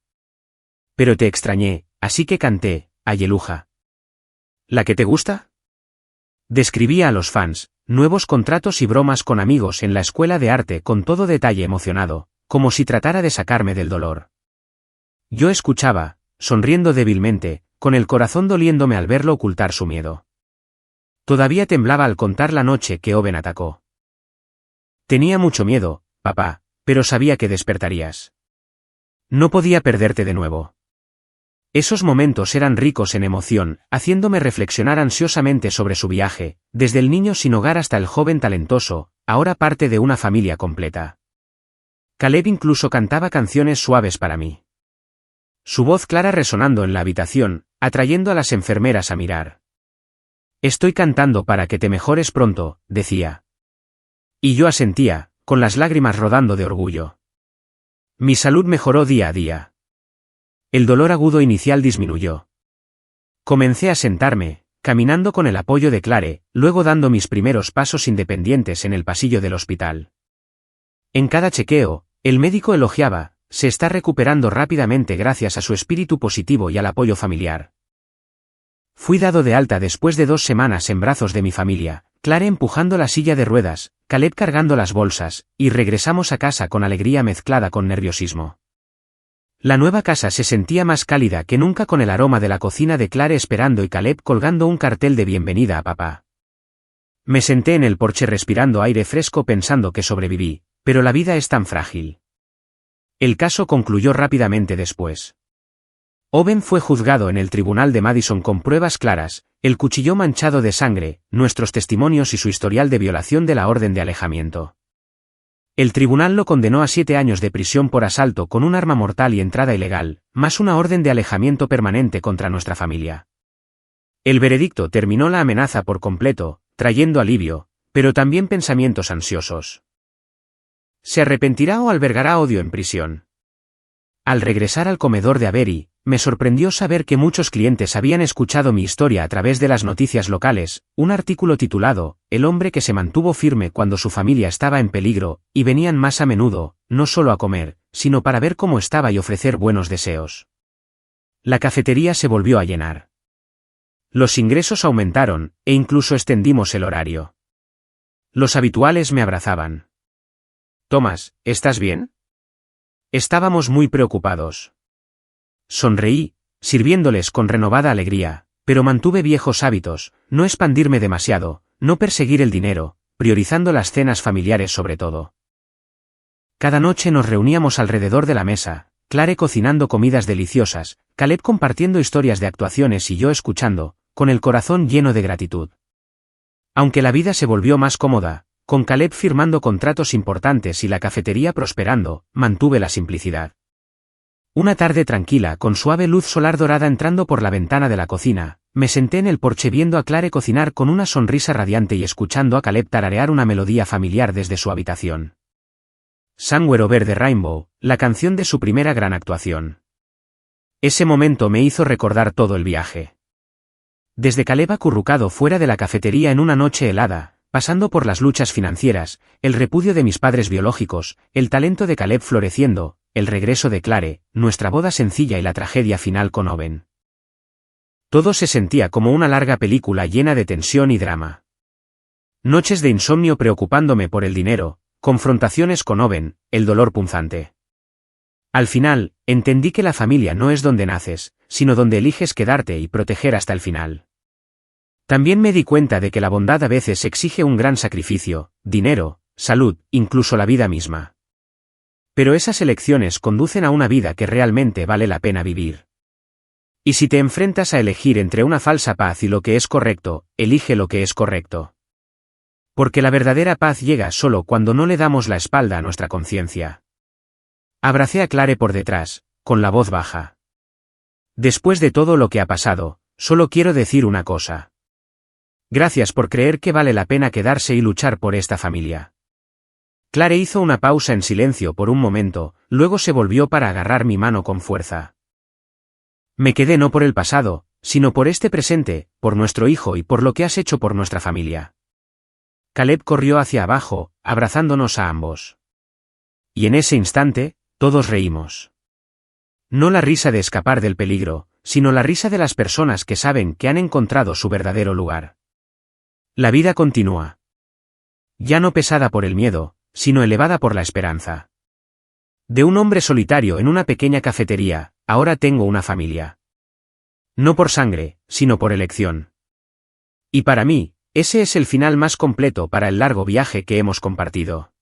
Pero te extrañé, así que canté, Alleluja. ¿La que te gusta? Describía a los fans, nuevos contratos y bromas con amigos en la escuela de arte con todo detalle emocionado, como si tratara de sacarme del dolor. Yo escuchaba, sonriendo débilmente, con el corazón doliéndome al verlo ocultar su miedo. Todavía temblaba al contar la noche que Owen atacó. Tenía mucho miedo, papá, pero sabía que despertarías. No podía perderte de nuevo. Esos momentos eran ricos en emoción, haciéndome reflexionar ansiosamente sobre su viaje, desde el niño sin hogar hasta el joven talentoso, ahora parte de una familia completa. Caleb incluso cantaba canciones suaves para mí. Su voz clara resonando en la habitación, atrayendo a las enfermeras a mirar. Estoy cantando para que te mejores pronto, decía. Y yo asentía, con las lágrimas rodando de orgullo. Mi salud mejoró día a día. El dolor agudo inicial disminuyó. Comencé a sentarme, caminando con el apoyo de Clare, luego dando mis primeros pasos independientes en el pasillo del hospital. En cada chequeo, el médico elogiaba, se está recuperando rápidamente gracias a su espíritu positivo y al apoyo familiar. Fui dado de alta después de 2 semanas en brazos de mi familia, Clare empujando la silla de ruedas, Caleb cargando las bolsas, y regresamos a casa con alegría mezclada con nerviosismo. La nueva casa se sentía más cálida que nunca con el aroma de la cocina de Clare esperando y Caleb colgando un cartel de bienvenida a papá. Me senté en el porche respirando aire fresco pensando que sobreviví, pero la vida es tan frágil. El caso concluyó rápidamente después. Owen fue juzgado en el tribunal de Madison con pruebas claras, el cuchillo manchado de sangre, nuestros testimonios y su historial de violación de la orden de alejamiento. El tribunal lo condenó a 7 años de prisión por asalto con un arma mortal y entrada ilegal, más una orden de alejamiento permanente contra nuestra familia. El veredicto terminó la amenaza por completo, trayendo alivio, pero también pensamientos ansiosos. ¿Se arrepentirá o albergará odio en prisión? Al regresar al comedor de Avery, me sorprendió saber que muchos clientes habían escuchado mi historia a través de las noticias locales, un artículo titulado, El hombre que se mantuvo firme cuando su familia estaba en peligro, y venían más a menudo, no solo a comer, sino para ver cómo estaba y ofrecer buenos deseos. La cafetería se volvió a llenar. Los ingresos aumentaron, e incluso extendimos el horario. Los habituales me abrazaban. Thomas, ¿estás bien? Estábamos muy preocupados. Sonreí, sirviéndoles con renovada alegría, pero mantuve viejos hábitos, no expandirme demasiado, no perseguir el dinero, priorizando las cenas familiares sobre todo. Cada noche nos reuníamos alrededor de la mesa, Clare cocinando comidas deliciosas, Caleb compartiendo historias de actuaciones y yo escuchando, con el corazón lleno de gratitud. Aunque la vida se volvió más cómoda, con Caleb firmando contratos importantes y la cafetería prosperando, mantuve la simplicidad. Una tarde tranquila con suave luz solar dorada entrando por la ventana de la cocina, me senté en el porche viendo a Clare cocinar con una sonrisa radiante y escuchando a Caleb tararear una melodía familiar desde su habitación. Somewhere Over the Rainbow, la canción de su primera gran actuación. Ese momento me hizo recordar todo el viaje. Desde Caleb acurrucado fuera de la cafetería en una noche helada, pasando por las luchas financieras, el repudio de mis padres biológicos, el talento de Caleb floreciendo, el regreso de Clare, nuestra boda sencilla y la tragedia final con Owen. Todo se sentía como una larga película llena de tensión y drama. Noches de insomnio preocupándome por el dinero, confrontaciones con Owen, el dolor punzante. Al final, entendí que la familia no es donde naces, sino donde eliges quedarte y proteger hasta el final. También me di cuenta de que la bondad a veces exige un gran sacrificio, dinero, salud, incluso la vida misma. Pero esas elecciones conducen a una vida que realmente vale la pena vivir. Y si te enfrentas a elegir entre una falsa paz y lo que es correcto, elige lo que es correcto. Porque la verdadera paz llega solo cuando no le damos la espalda a nuestra conciencia. Abracé a Clare por detrás, con la voz baja. Después de todo lo que ha pasado, solo quiero decir una cosa. Gracias por creer que vale la pena quedarse y luchar por esta familia. Clare hizo una pausa en silencio por un momento, luego se volvió para agarrar mi mano con fuerza. Me quedé no por el pasado, sino por este presente, por nuestro hijo y por lo que has hecho por nuestra familia. Caleb corrió hacia abajo, abrazándonos a ambos. Y en ese instante, todos reímos. No la risa de escapar del peligro, sino la risa de las personas que saben que han encontrado su verdadero lugar. La vida continúa. Ya no pesada por el miedo, sino elevada por la esperanza. De un hombre solitario en una pequeña cafetería, ahora tengo una familia. No por sangre, sino por elección. Y para mí, ese es el final más completo para el largo viaje que hemos compartido.